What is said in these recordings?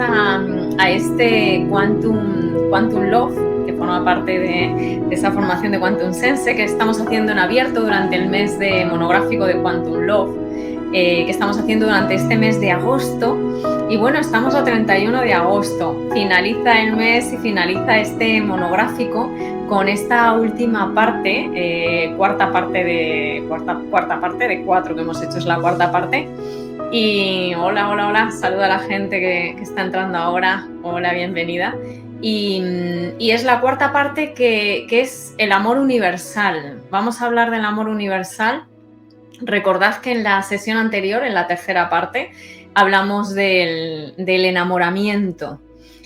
a este Quantum Love, que forma parte de esa formación de Quantum Sense, que estamos haciendo en abierto durante el mes de monográfico de Quantum Love, que estamos haciendo durante este mes de agosto. Y bueno, estamos a 31 de agosto, finaliza el mes y finaliza este monográfico con esta última parte, cuarta parte de 4 que hemos hecho, es la cuarta parte. Y hola, saluda a la gente que está entrando ahora, hola, bienvenida. Y es la cuarta parte que es el amor universal. Vamos a hablar del amor universal. Recordad que en la sesión anterior, en la tercera parte, hablamos del enamoramiento.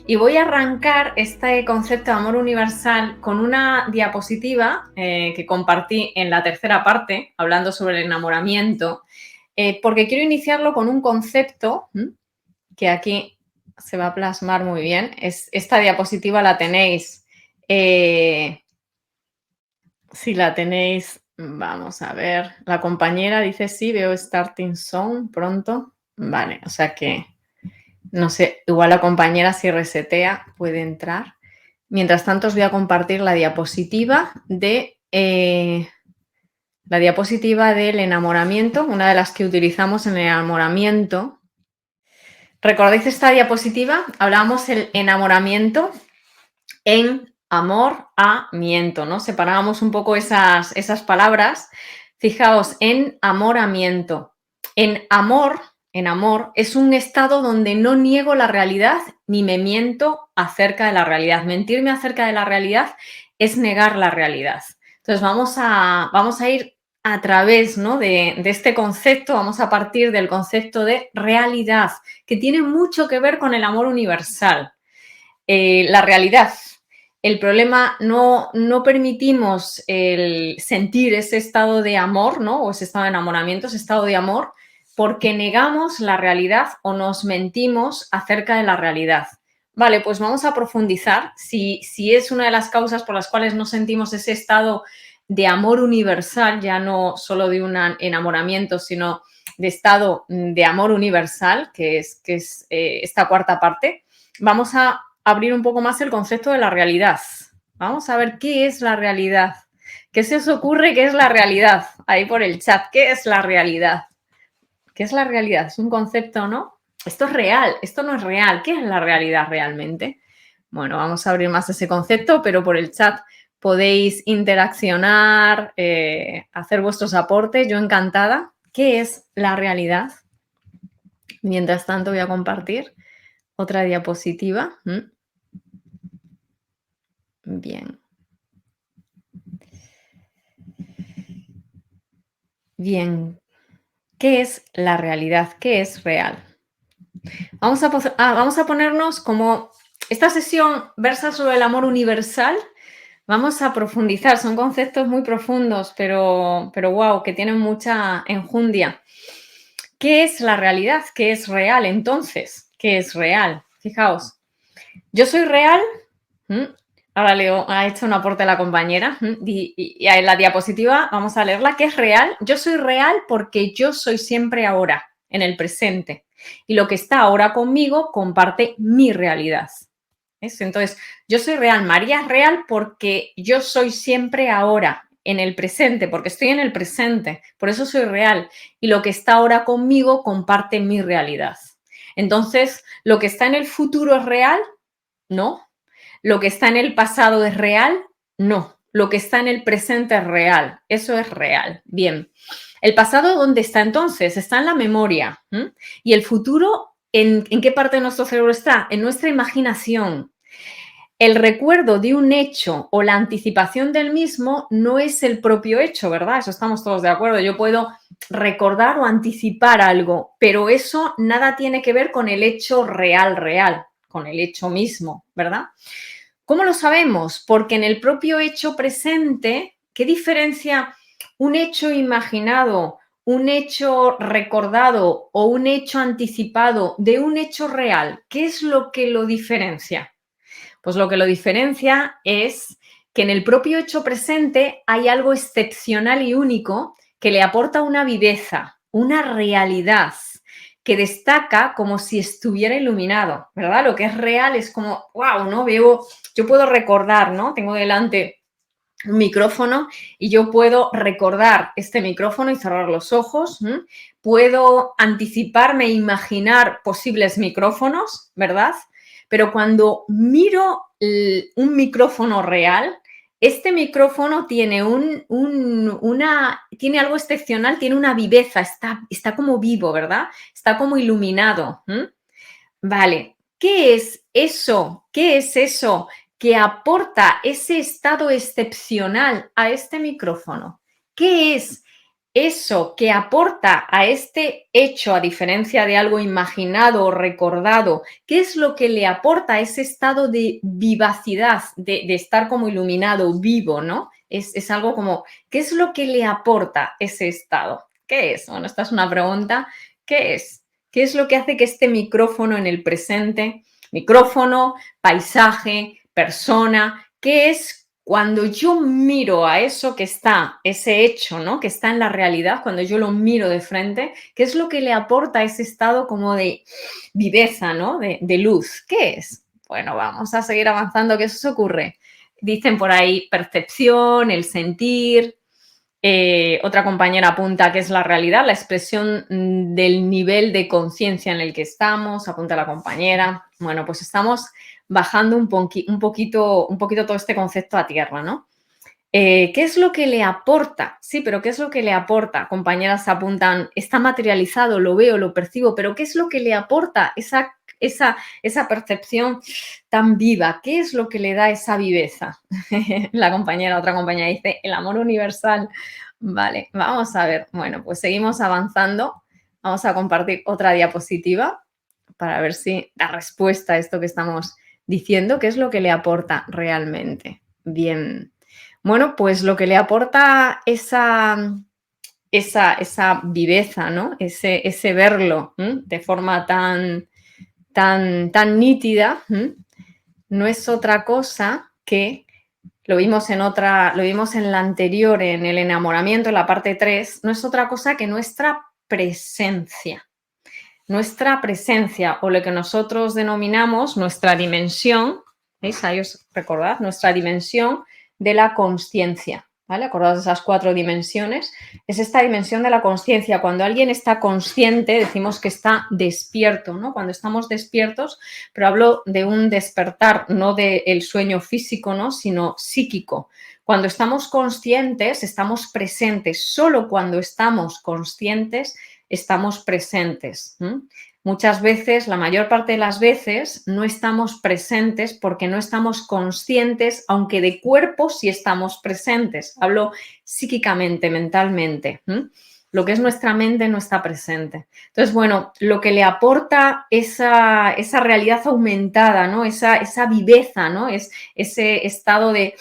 Y voy a arrancar este concepto de amor universal con una diapositiva que compartí en la tercera parte, hablando sobre el enamoramiento, porque quiero iniciarlo con un concepto que aquí se va a plasmar muy bien. Esta diapositiva la tenéis, si la tenéis, vamos a ver, la compañera dice sí, veo starting sound pronto, vale, o sea que, no sé, igual la compañera si resetea puede entrar. Mientras tanto os voy a compartir la diapositiva del enamoramiento, una de las que utilizamos en el enamoramiento. ¿Recordáis esta diapositiva? Hablábamos del enamoramiento en amor-a-miento, ¿no? Separábamos un poco esas palabras. Fijaos, enamoramiento. En amor es un estado donde no niego la realidad ni me miento acerca de la realidad. Mentirme acerca de la realidad es negar la realidad. Entonces vamos a ir a través, ¿no?, de este concepto, vamos a partir del concepto de realidad, que tiene mucho que ver con el amor universal. La realidad. El problema, no permitimos el sentir ese estado de amor, ¿no?, o ese estado de enamoramiento, ese estado de amor, porque negamos la realidad o nos mentimos acerca de la realidad. Vale, pues vamos a profundizar si es una de las causas por las cuales no sentimos ese estado de amor universal, ya no solo de un enamoramiento, sino de estado de amor universal, que es esta cuarta parte. Vamos a abrir un poco más el concepto de la realidad. Vamos a ver qué es la realidad. ¿Qué se os ocurre que es la realidad? Ahí por el chat, ¿qué es la realidad? ¿Qué es la realidad? Es un concepto, ¿no? Esto es real, esto no es real. ¿Qué es la realidad realmente? Bueno, vamos a abrir más ese concepto, pero por el chat podéis interaccionar, hacer vuestros aportes. Yo encantada. ¿Qué es la realidad? Mientras tanto voy a compartir otra diapositiva. Bien. Bien. ¿Qué es la realidad? ¿Qué es real? Vamos a ponernos como... Esta sesión versa sobre el amor universal. Vamos a profundizar. Son conceptos muy profundos, pero wow, que tienen mucha enjundia. ¿Qué es la realidad? ¿Qué es real entonces? ¿Qué es real? Fijaos. Yo soy real. Ahora Leo ha hecho un aporte a la compañera y en la diapositiva vamos a leerla. ¿Qué es real? Yo soy real porque yo soy siempre ahora, en el presente. Y lo que está ahora conmigo comparte mi realidad. ¿Ves? Entonces, yo soy real. María es real porque yo soy siempre ahora, en el presente, porque estoy en el presente. Por eso soy real. Y lo que está ahora conmigo comparte mi realidad. Entonces, ¿lo que está en el futuro es real? No. ¿Lo que está en el pasado es real? No. Lo que está en el presente es real. Eso es real. Bien. ¿El pasado dónde está entonces? Está en la memoria. ¿Y el futuro en qué parte de nuestro cerebro está? En nuestra imaginación. El recuerdo de un hecho o la anticipación del mismo no es el propio hecho, ¿verdad? Eso estamos todos de acuerdo. Yo puedo recordar o anticipar algo, pero eso nada tiene que ver con el hecho real, con el hecho mismo, ¿verdad? ¿Cómo lo sabemos? Porque en el propio hecho presente, ¿qué diferencia un hecho imaginado, un hecho recordado o un hecho anticipado de un hecho real? ¿Qué es lo que lo diferencia? Pues lo que lo diferencia es que en el propio hecho presente hay algo excepcional y único que le aporta una viveza, una realidad, que destaca como si estuviera iluminado, ¿verdad? Lo que es real es como, wow, ¿no? Veo, yo puedo recordar, ¿no? Tengo delante un micrófono y yo puedo recordar este micrófono y cerrar los ojos. Puedo anticiparme e imaginar posibles micrófonos, ¿verdad? Pero cuando miro un micrófono real, este micrófono tiene, tiene algo excepcional, tiene una viveza, está como vivo, ¿verdad? Está como iluminado. Vale, ¿qué es eso? ¿Qué es eso que aporta ese estado excepcional a este micrófono? ¿Qué es eso que aporta a este hecho, a diferencia de algo imaginado o recordado? ¿Qué es lo que le aporta ese estado de vivacidad, de estar como iluminado, vivo, ¿no? Es algo como, ¿qué es lo que le aporta ese estado? ¿Qué es? Bueno, esta es una pregunta. ¿Qué es? ¿Qué es lo que hace que este micrófono en el presente, micrófono, paisaje, persona, qué es cuando yo miro a eso que está, ese hecho, ¿no? Que está en la realidad, cuando yo lo miro de frente, qué es lo que le aporta ese estado como de viveza, ¿no? De luz. ¿Qué es? Bueno, vamos a seguir avanzando. ¿Qué se ocurre? Dicen por ahí percepción, el sentir, otra compañera apunta que es la realidad, la expresión del nivel de conciencia en el que estamos, apunta la compañera. Bueno, pues estamos bajando un poquito todo este concepto a tierra, ¿no? ¿Qué es lo que le aporta? Sí, pero ¿qué es lo que le aporta? Compañeras apuntan, está materializado, lo veo, lo percibo, pero ¿qué es lo que le aporta esa percepción tan viva? ¿Qué es lo que le da esa viveza? Otra compañera dice, el amor universal. Vale, vamos a ver. Bueno, pues seguimos avanzando. Vamos a compartir otra diapositiva para ver si da respuesta a esto que estamos diciendo, qué es lo que le aporta realmente. Bien. Bueno, pues lo que le aporta esa viveza, ¿no? Ese verlo de forma tan nítida, no es otra cosa que, lo vimos en la anterior, en el enamoramiento, en la parte 3, no es otra cosa que nuestra presencia. Nuestra presencia, o lo que nosotros denominamos nuestra dimensión, ¿veis? Ahí os recordad, nuestra dimensión de la consciencia, ¿vale? Acordaos de esas 4 dimensiones. Es esta dimensión de la consciencia. Cuando alguien está consciente, decimos que está despierto, ¿no? Cuando estamos despiertos, pero hablo de un despertar, no del sueño físico, ¿no? Sino psíquico. Cuando estamos conscientes, estamos presentes. Solo cuando estamos conscientes, estamos presentes. Muchas veces, la mayor parte de las veces, no estamos presentes porque no estamos conscientes, aunque de cuerpo sí estamos presentes. Hablo psíquicamente, mentalmente. Lo que es nuestra mente no está presente. Entonces, bueno, lo que le aporta esa realidad aumentada, ¿no? Esa viveza, ¿no? Es ese estado de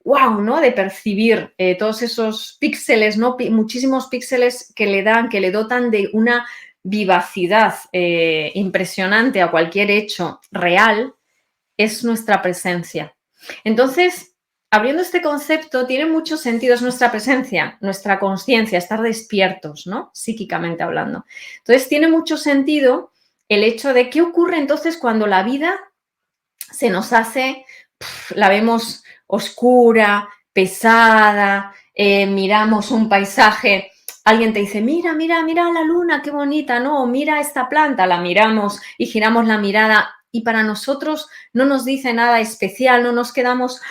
wow, ¿no? De percibir todos esos píxeles, ¿no? Muchísimos píxeles que le dotan de una vivacidad impresionante a cualquier hecho real, es nuestra presencia. Entonces, abriendo este concepto, tiene muchos sentidos nuestra presencia, nuestra conciencia, estar despiertos, ¿no? Psíquicamente hablando. Entonces, tiene mucho sentido el hecho de qué ocurre entonces cuando la vida se nos hace, la vemos oscura, pesada, miramos un paisaje, alguien te dice, mira, mira, mira la luna, qué bonita, ¿no? O mira esta planta, la miramos y giramos la mirada y para nosotros no nos dice nada especial, no nos quedamos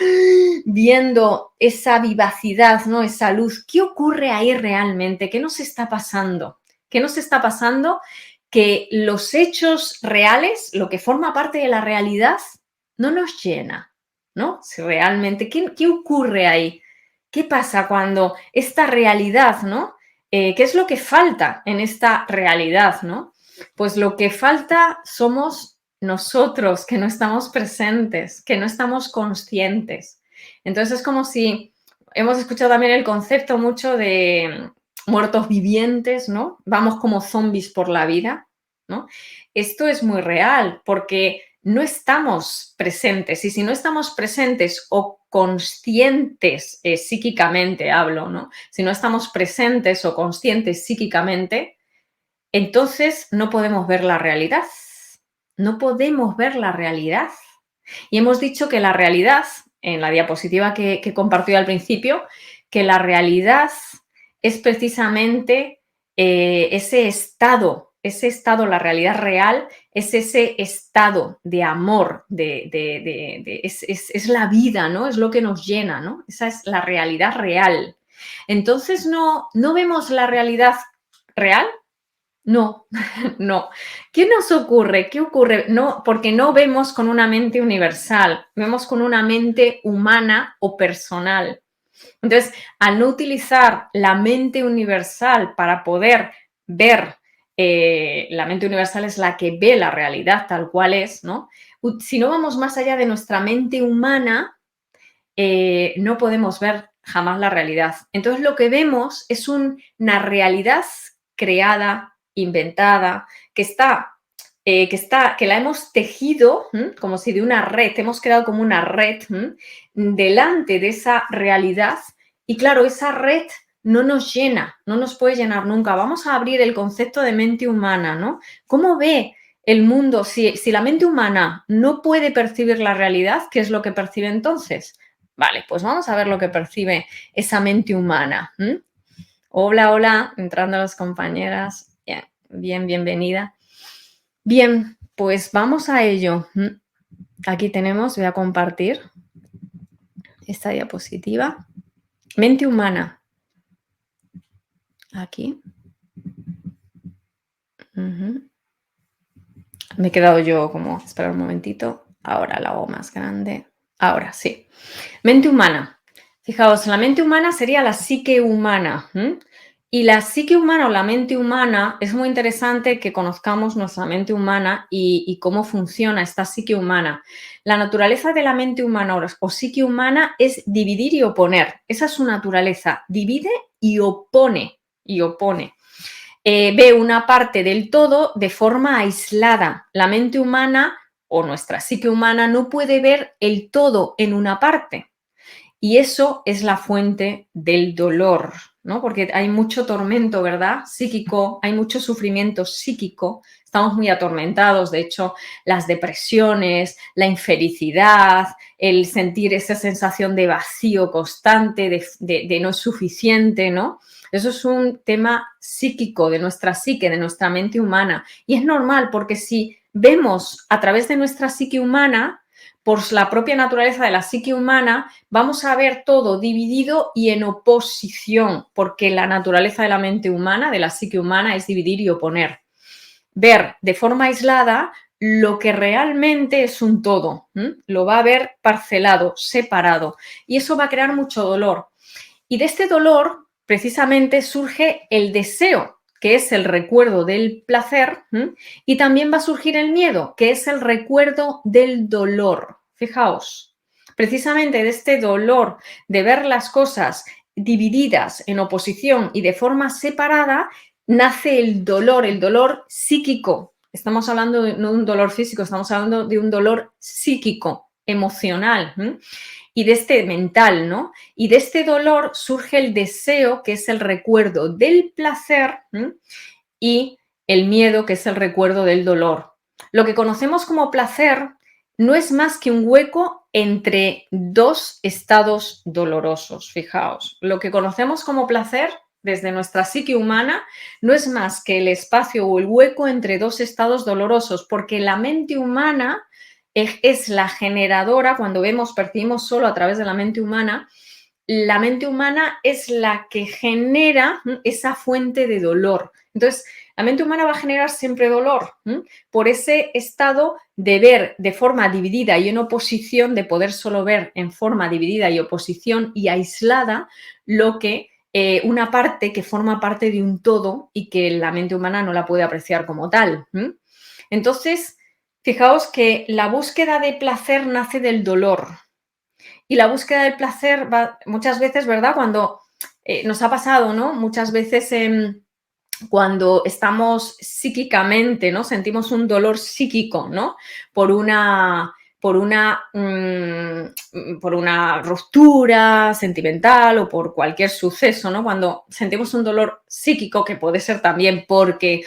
viendo esa vivacidad, ¿no? Esa luz. ¿Qué ocurre ahí realmente? ¿Qué nos está pasando? ¿Qué nos está pasando? Que los hechos reales, lo que forma parte de la realidad, no nos llena, ¿no? Si realmente, ¿qué ocurre ahí? ¿Qué pasa cuando esta realidad, ¿no? ¿Qué es lo que falta en esta realidad, ¿no? Pues lo que falta somos nosotros, que no estamos presentes, que no estamos conscientes. Entonces es como si hemos escuchado también el concepto mucho de muertos vivientes, ¿no? Vamos como zombies por la vida, ¿no? Esto es muy real porque no estamos presentes y si no estamos presentes o conscientes psíquicamente, hablo, ¿no? Si no estamos presentes o conscientes psíquicamente, entonces no podemos ver la realidad. No podemos ver la realidad. Y hemos dicho que la realidad, en la diapositiva que compartió al principio, que la realidad es precisamente ese estado, la realidad real es ese estado de amor, es la vida, ¿no? Es lo que nos llena, ¿no? Esa es la realidad real. Entonces, no vemos la realidad real. No, no. ¿Qué nos ocurre? ¿Qué ocurre? No, porque no vemos con una mente universal, vemos con una mente humana o personal. Entonces, al no utilizar la mente universal para poder ver, la mente universal es la que ve la realidad tal cual es, ¿no? Si no vamos más allá de nuestra mente humana, no podemos ver jamás la realidad. Entonces, lo que vemos es una realidad creada, inventada, que la hemos tejido como si de una red, hemos creado como una red delante de esa realidad y claro, esa red no nos llena, no nos puede llenar nunca. Vamos a abrir el concepto de mente humana, ¿no? ¿Cómo ve el mundo? Si la mente humana no puede percibir la realidad, ¿qué es lo que percibe entonces? Vale, pues vamos a ver lo que percibe esa mente humana. Hola, hola, entrando las compañeras. Bien, bienvenida. Bien, pues vamos a ello. Aquí tenemos, voy a compartir esta diapositiva. Mente humana. Aquí. Me he quedado yo como, espera un momentito. Ahora la hago más grande. Ahora sí. Mente humana. Fijaos, la mente humana sería la psique humana. Y la psique humana o la mente humana, es muy interesante que conozcamos nuestra mente humana y cómo funciona esta psique humana. La naturaleza de la mente humana o psique humana es dividir y oponer. Esa es su naturaleza. Divide y opone. Ve una parte del todo de forma aislada. La mente humana o nuestra psique humana no puede ver el todo en una parte. Y eso es la fuente del dolor, ¿no? Porque hay mucho tormento, ¿verdad? Psíquico, hay mucho sufrimiento psíquico, estamos muy atormentados, de hecho, las depresiones, la infelicidad, el sentir esa sensación de vacío constante, de no es suficiente, ¿no? Eso es un tema psíquico de nuestra psique, de nuestra mente humana. Y es normal porque si vemos a través de nuestra psique humana, por la propia naturaleza de la psique humana, vamos a ver todo dividido y en oposición, porque la naturaleza de la mente humana, de la psique humana, es dividir y oponer. Ver de forma aislada lo que realmente es un todo, lo va a ver parcelado, separado, y eso va a crear mucho dolor. Y de este dolor, precisamente, surge el deseo, que es el recuerdo del placer, y también va a surgir el miedo, que es el recuerdo del dolor. Fijaos, precisamente de este dolor de ver las cosas divididas en oposición y de forma separada, nace el dolor psíquico. Estamos hablando no de un dolor físico, estamos hablando de un dolor psíquico, emocional. Y de este mental, ¿no? Y de este dolor surge el deseo, que es el recuerdo del placer, y el miedo, que es el recuerdo del dolor. Lo que conocemos como placer no es más que un hueco entre dos estados dolorosos, fijaos. Lo que conocemos como placer desde nuestra psique humana no es más que el espacio o el hueco entre dos estados dolorosos, porque la mente humana es la generadora, cuando percibimos solo a través de la mente humana es la que genera esa fuente de dolor. Entonces, la mente humana va a generar siempre dolor por ese estado de ver de forma dividida y en oposición, de poder solo ver en forma dividida y oposición y aislada lo que una parte que forma parte de un todo y que la mente humana no la puede apreciar como tal. Entonces, fijaos que la búsqueda de placer nace del dolor. Y la búsqueda del placer va muchas veces, ¿verdad? Cuando nos ha pasado, ¿no? Muchas veces cuando estamos psíquicamente, ¿no? Sentimos un dolor psíquico, ¿no? Por una por una ruptura sentimental o por cualquier suceso, ¿no? Cuando sentimos un dolor psíquico, que puede ser también porque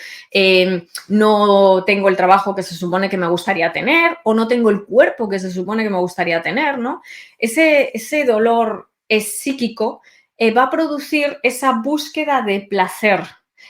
no tengo el trabajo que se supone que me gustaría tener o no tengo el cuerpo que se supone que me gustaría tener, ¿no? Ese dolor es psíquico, va a producir esa búsqueda de placer.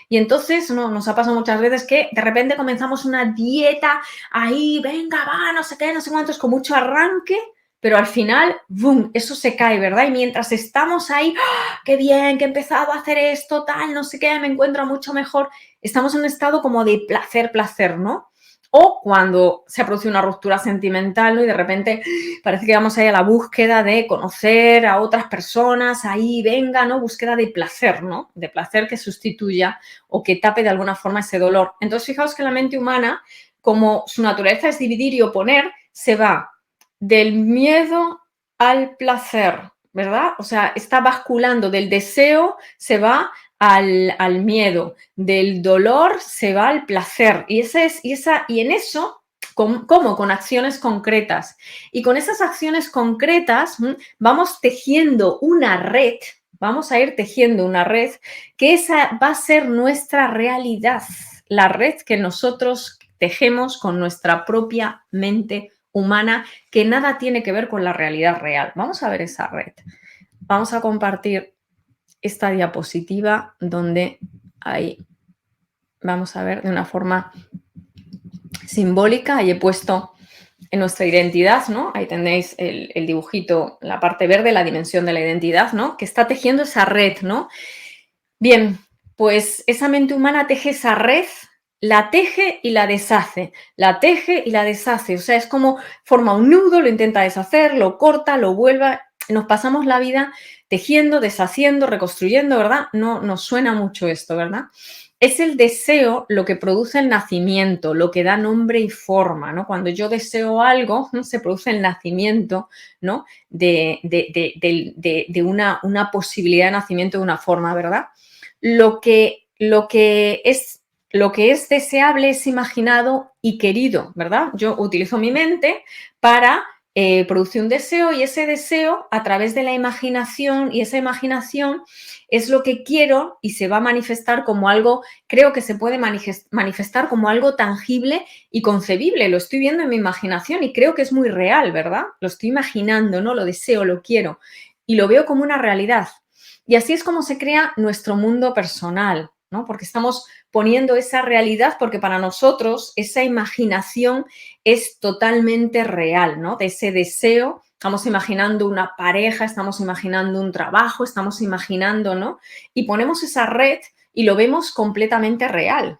Y entonces nos ha pasado muchas veces que de repente comenzamos una dieta ahí, venga, va, no sé qué, no sé cuántos, con mucho arranque, pero al final, ¡boom!, eso se cae, ¿verdad? Y mientras estamos ahí, ¡ah, qué bien, que he empezado a hacer esto, tal, no sé qué, me encuentro mucho mejor, estamos en un estado como de placer, placer, ¿no? O cuando se produce una ruptura sentimental, ¿no? Y de repente parece que vamos ahí a la búsqueda de conocer a otras personas, ahí venga, ¿no? Búsqueda de placer, ¿no? De placer que sustituya o que tape de alguna forma ese dolor. Entonces, fijaos que la mente humana, como su naturaleza es dividir y oponer, se va del miedo al placer, ¿verdad? O sea, está basculando del deseo, se va al miedo, del dolor se va al placer. Y en eso, ¿cómo? Con acciones concretas. Y con esas acciones concretas vamos tejiendo una red, vamos a ir tejiendo una red que esa va a ser nuestra realidad, la red que nosotros tejemos con nuestra propia mente humana, que nada tiene que ver con la realidad real. Vamos a ver esa red. Vamos a compartir esta diapositiva donde ahí vamos a ver de una forma simbólica, ahí he puesto en nuestra identidad, ¿no? Ahí tenéis el dibujito, la parte verde, la dimensión de la identidad, ¿no? Que está tejiendo esa red, ¿no? Bien, pues esa mente humana teje esa red, la teje y la deshace, la teje y la deshace. O sea, es como forma un nudo, lo intenta deshacer, lo corta, lo vuelve. Nos pasamos la vida tejiendo, deshaciendo, reconstruyendo, ¿verdad? No nos suena mucho esto, ¿verdad? Es el deseo lo que produce el nacimiento, lo que da nombre y forma, ¿no? Cuando yo deseo algo, ¿no? Se produce el nacimiento, ¿no? De una posibilidad de nacimiento de una forma, ¿verdad? Lo que es deseable es imaginado y querido, ¿verdad? Yo utilizo mi mente para producir un deseo y ese deseo a través de la imaginación y esa imaginación es lo que quiero y se va a manifestar como algo, creo que se puede manifestar como algo tangible y concebible. Lo estoy viendo en mi imaginación y creo que es muy real, ¿verdad? Lo estoy imaginando, ¿no? Lo deseo, lo quiero y lo veo como una realidad. Y así es como se crea nuestro mundo personal, ¿no? Porque estamos poniendo esa realidad porque para nosotros esa imaginación es totalmente real, ¿no? De ese deseo, estamos imaginando una pareja, estamos imaginando un trabajo, estamos imaginando, ¿no? Y ponemos esa red y lo vemos completamente real.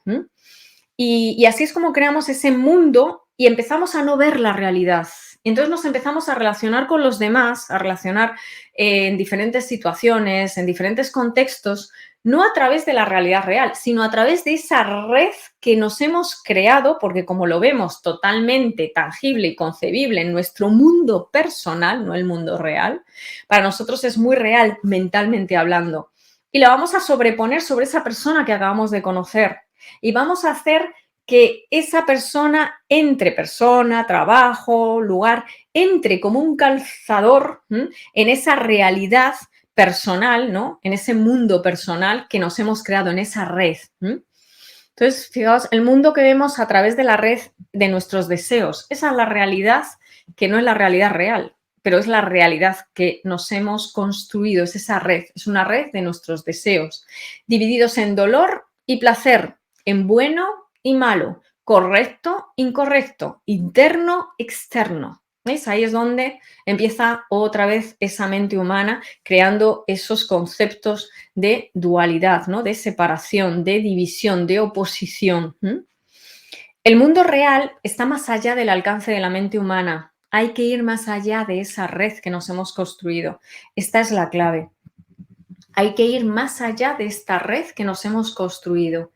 Y así es como creamos ese mundo y empezamos a no ver la realidad. Y entonces nos empezamos a relacionar con los demás, a relacionar en diferentes situaciones, en diferentes contextos, no a través de la realidad real, sino a través de esa red que nos hemos creado, porque como lo vemos totalmente tangible y concebible en nuestro mundo personal, no el mundo real, para nosotros es muy real mentalmente hablando. Y la vamos a sobreponer sobre esa persona que acabamos de conocer y vamos a hacer que esa persona, trabajo, lugar, entre como un calzador en esa realidad personal, ¿no? En ese mundo personal que nos hemos creado, en esa red. Entonces, fijaos, el mundo que vemos a través de la red de nuestros deseos, esa es la realidad que no es la realidad real, pero es la realidad que nos hemos construido, es esa red, es una red de nuestros deseos, divididos en dolor y placer, en bueno y malo, correcto, incorrecto, interno, externo. ¿Veis? Ahí es donde empieza otra vez esa mente humana creando esos conceptos de dualidad, ¿no? De separación, de división, de oposición. El mundo real está más allá del alcance de la mente humana. Hay que ir más allá de esa red que nos hemos construido. Esta es la clave. Hay que ir más allá de esta red que nos hemos construido.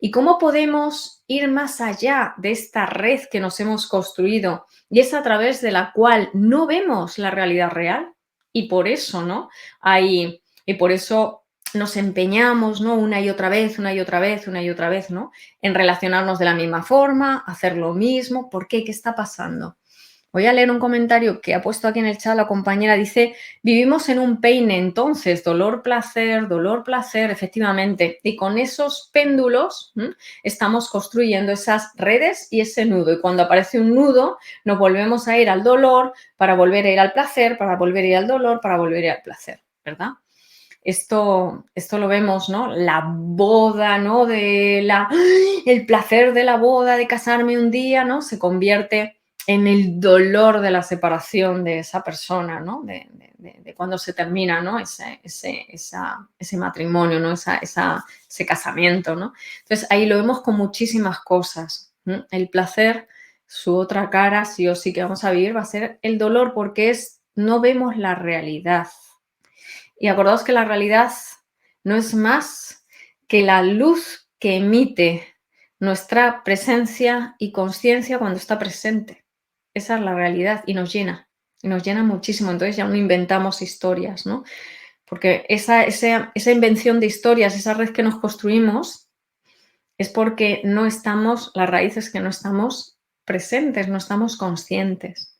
¿Y cómo podemos ir más allá de esta red que nos hemos construido? Y es a través de la cual no vemos la realidad real. Y por eso, ¿no? Y por eso nos empeñamos, ¿no? Una y otra vez, una y otra vez, una y otra vez, ¿no? En relacionarnos de la misma forma, hacer lo mismo. ¿Por qué? ¿Qué está pasando? Voy a leer un comentario que ha puesto aquí en el chat la compañera. Dice, vivimos en un peine entonces, dolor, placer, efectivamente. Y con esos péndulos estamos construyendo esas redes y ese nudo. Y cuando aparece un nudo, nos volvemos a ir al dolor para volver a ir al placer, para volver a ir al dolor, para volver a ir al placer, ¿verdad? Esto lo vemos, ¿no? La boda, ¿no? El placer de la boda, de casarme un día, ¿no? Se convierte en el dolor de la separación de esa persona, ¿no? De cuando se termina, ¿no? Ese matrimonio, ¿no? Ese casamiento, ¿no? Entonces, ahí lo vemos con muchísimas cosas. El placer, su otra cara, sí o sí que vamos a vivir, va a ser el dolor porque no vemos la realidad. Y acordaos que la realidad no es más que la luz que emite nuestra presencia y conciencia cuando está presente. Esa es la realidad y nos llena muchísimo. Entonces ya no inventamos historias, ¿no? Porque esa invención de historias, esa red que nos construimos, es porque las raíces que no estamos presentes, no estamos conscientes.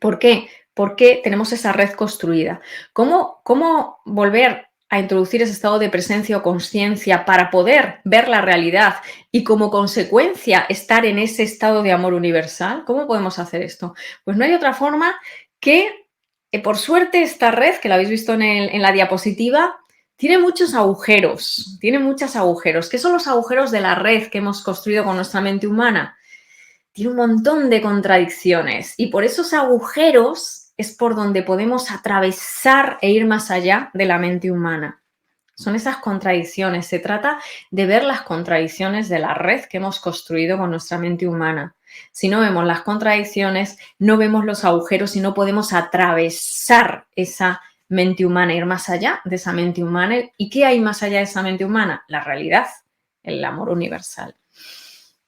¿Por qué? Porque tenemos esa red construida. ¿Cómo volver a introducir ese estado de presencia o conciencia para poder ver la realidad y como consecuencia estar en ese estado de amor universal? ¿Cómo podemos hacer esto? Pues no hay otra forma que, por suerte, esta red, que la habéis visto en la diapositiva, tiene muchos agujeros, ¿Qué son los agujeros de la red que hemos construido con nuestra mente humana? Tiene un montón de contradicciones y por esos agujeros es por donde podemos atravesar e ir más allá de la mente humana. Son esas contradicciones. Se trata de ver las contradicciones de la red que hemos construido con nuestra mente humana. Si no vemos las contradicciones, no vemos los agujeros y no podemos atravesar esa mente humana, ir más allá de esa mente humana. ¿Y qué hay más allá de esa mente humana? La realidad, el amor universal.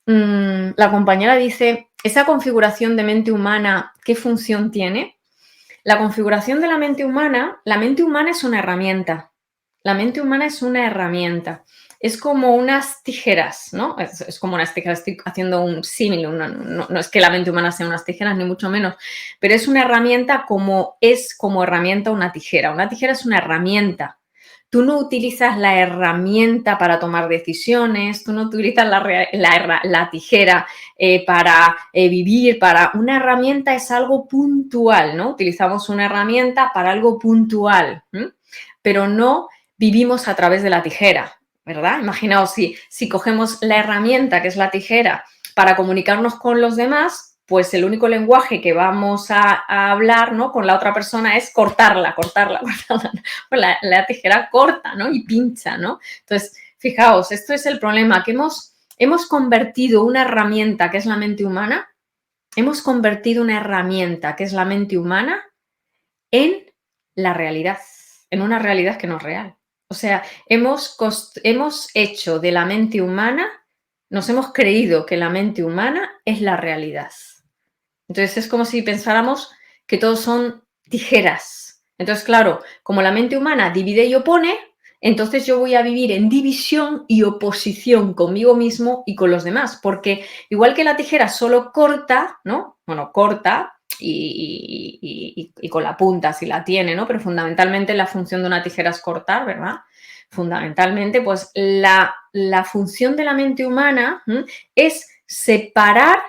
La compañera dice, ¿esa configuración de mente humana qué función tiene? La configuración de la mente humana es una herramienta. La mente humana es una herramienta. Es como unas tijeras, ¿no? Es como unas tijeras, estoy haciendo un símil, no es que la mente humana sea unas tijeras, ni mucho menos, pero es una herramienta como herramienta una tijera. Una tijera es una herramienta. Tú no utilizas la herramienta para tomar decisiones, tú no utilizas la tijera para vivir, una herramienta es algo puntual, ¿no? Utilizamos una herramienta para algo puntual, pero no vivimos a través de la tijera, ¿verdad? Imaginaos si cogemos la herramienta, que es la tijera, para comunicarnos con los demás, pues el único lenguaje que vamos a hablar, ¿no? Con la otra persona es cortarla. Pues la tijera corta, ¿no? Y pincha, ¿no? Entonces, fijaos, esto es el problema, que hemos convertido una herramienta que es la mente humana, en la realidad, en una realidad que no es real. O sea, hemos hecho de la mente humana, nos hemos creído que la mente humana es la realidad. Entonces es como si pensáramos que todos son tijeras. Entonces, claro, como la mente humana divide y opone, entonces yo voy a vivir en división y oposición conmigo mismo y con los demás, porque igual que la tijera solo corta, ¿no? Bueno, corta y con la punta si la tiene, ¿no? Pero fundamentalmente la función de una tijera es cortar, ¿verdad? Fundamentalmente, pues la función de la mente humana es separar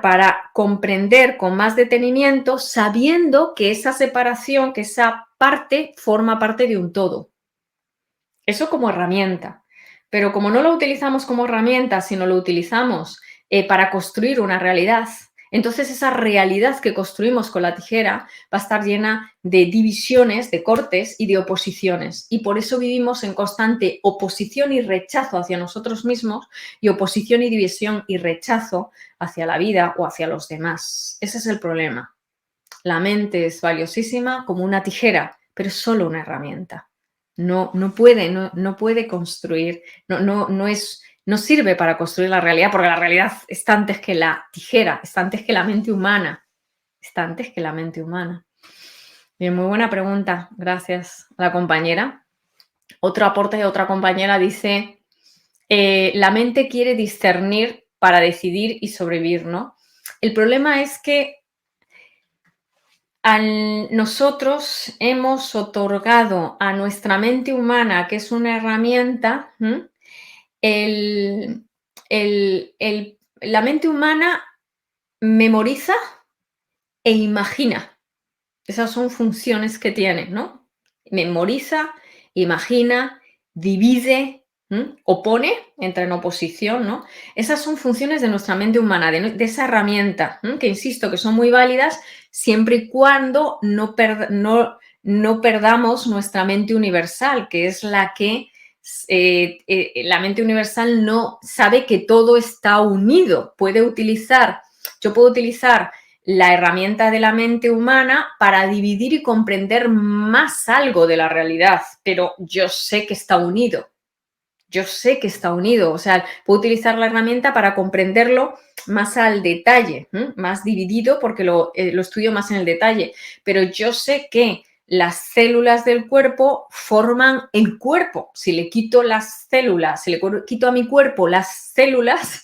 para comprender con más detenimiento, sabiendo que esa separación, que esa parte forma parte de un todo. Eso como herramienta. Pero como no lo utilizamos como herramienta, sino lo utilizamos para construir una realidad, entonces esa realidad que construimos con la tijera va a estar llena de divisiones, de cortes y de oposiciones. Y por eso vivimos en constante oposición y rechazo hacia nosotros mismos y oposición y división y rechazo hacia la vida o hacia los demás. Ese es el problema. La mente es valiosísima como una tijera, pero es solo una herramienta. No puede construir, no sirve para construir la realidad, porque la realidad está antes que la tijera, está antes que la mente humana, está antes que la mente humana. Bien, muy buena pregunta, gracias a la compañera. Otro aporte de otra compañera dice, la mente quiere discernir para decidir y sobrevivir, ¿no? El problema es que nosotros hemos otorgado a nuestra mente humana, que es una herramienta, el, la mente humana memoriza e imagina. Esas son funciones que tiene, ¿no? Memoriza, imagina, divide, opone, entra en oposición, ¿no? Esas son funciones de nuestra mente humana, de esa herramienta, que insisto que son muy válidas siempre y cuando no perdamos nuestra mente universal, que es la que la mente universal no sabe que todo está unido. Yo puedo utilizar la herramienta de la mente humana para dividir y comprender más algo de la realidad, pero yo sé que está unido. Yo sé que está unido, o sea, puedo utilizar la herramienta para comprenderlo más al detalle, más dividido porque lo estudio más en el detalle, pero yo sé que las células del cuerpo forman el cuerpo. Si le quito las células, si le quito a mi cuerpo las células,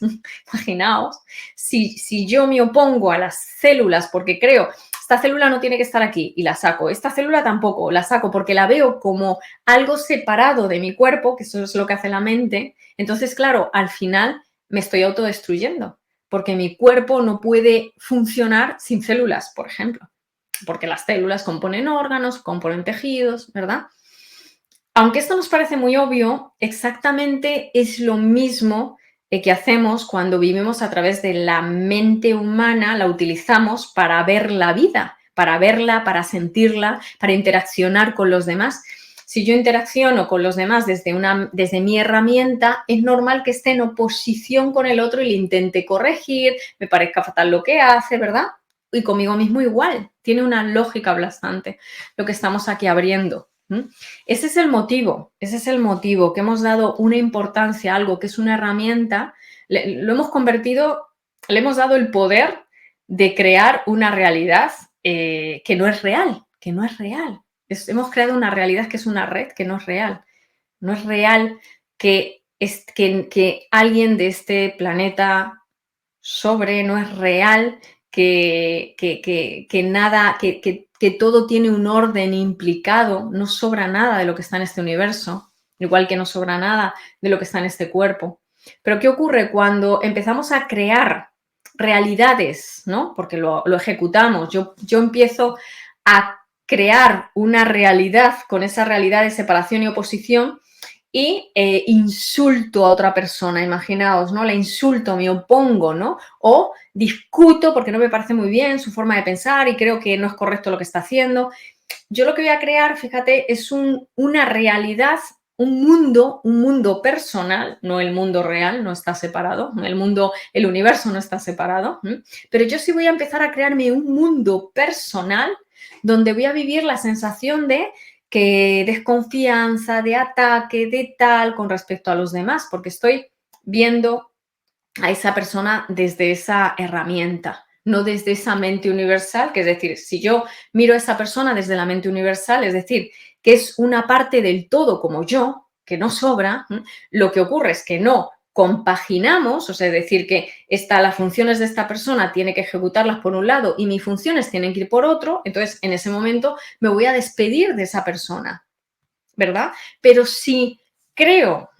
imaginaos, si yo me opongo a las células porque creo, esta célula no tiene que estar aquí y la saco, esta célula tampoco, la saco porque la veo como algo separado de mi cuerpo, que eso es lo que hace la mente, entonces, claro, al final me estoy autodestruyendo porque mi cuerpo no puede funcionar sin células, por ejemplo, porque las células componen órganos, componen tejidos, ¿verdad? Aunque esto nos parece muy obvio, exactamente es lo mismo que hacemos cuando vivimos a través de la mente humana, la utilizamos para ver la vida, para verla, para sentirla, para interaccionar con los demás. Si yo interacciono con los demás desde mi herramienta, es normal que esté en oposición con el otro y le intente corregir, me parezca fatal lo que hace, ¿verdad? Y conmigo mismo igual, tiene una lógica aplastante lo que estamos aquí abriendo. Ese es el motivo, que hemos dado una importancia a algo que es una herramienta, lo hemos convertido, le hemos dado el poder de crear una realidad que no es real, que no es real. Hemos creado una realidad que es una red que no es real. No es real que alguien de este planeta no es real, que nada, que todo tiene un orden implicado, no sobra nada de lo que está en este universo, igual que no sobra nada de lo que está en este cuerpo. Pero ¿qué ocurre cuando empezamos a crear realidades, ¿no? Porque lo ejecutamos, yo empiezo a crear una realidad con esa realidad de separación y oposición y insulto a otra persona, imaginaos, ¿no? La insulto, me opongo, ¿no? O discuto porque no me parece muy bien su forma de pensar y creo que no es correcto lo que está haciendo. Yo lo que voy a crear, fíjate, es una realidad, un mundo personal, no el mundo real, no está separado, el universo no está separado, pero yo sí voy a empezar a crearme un mundo personal donde voy a vivir la sensación de que desconfianza, de ataque, de tal con respecto a los demás, porque estoy viendo a esa persona desde esa herramienta, no desde esa mente universal, que es decir, si yo miro a esa persona desde la mente universal, es decir, que es una parte del todo como yo, que no sobra, lo que ocurre es que no compaginamos, o sea, es decir, que las funciones de esta persona tiene que ejecutarlas por un lado y mis funciones tienen que ir por otro, entonces en ese momento me voy a despedir de esa persona, ¿verdad? Pero si creo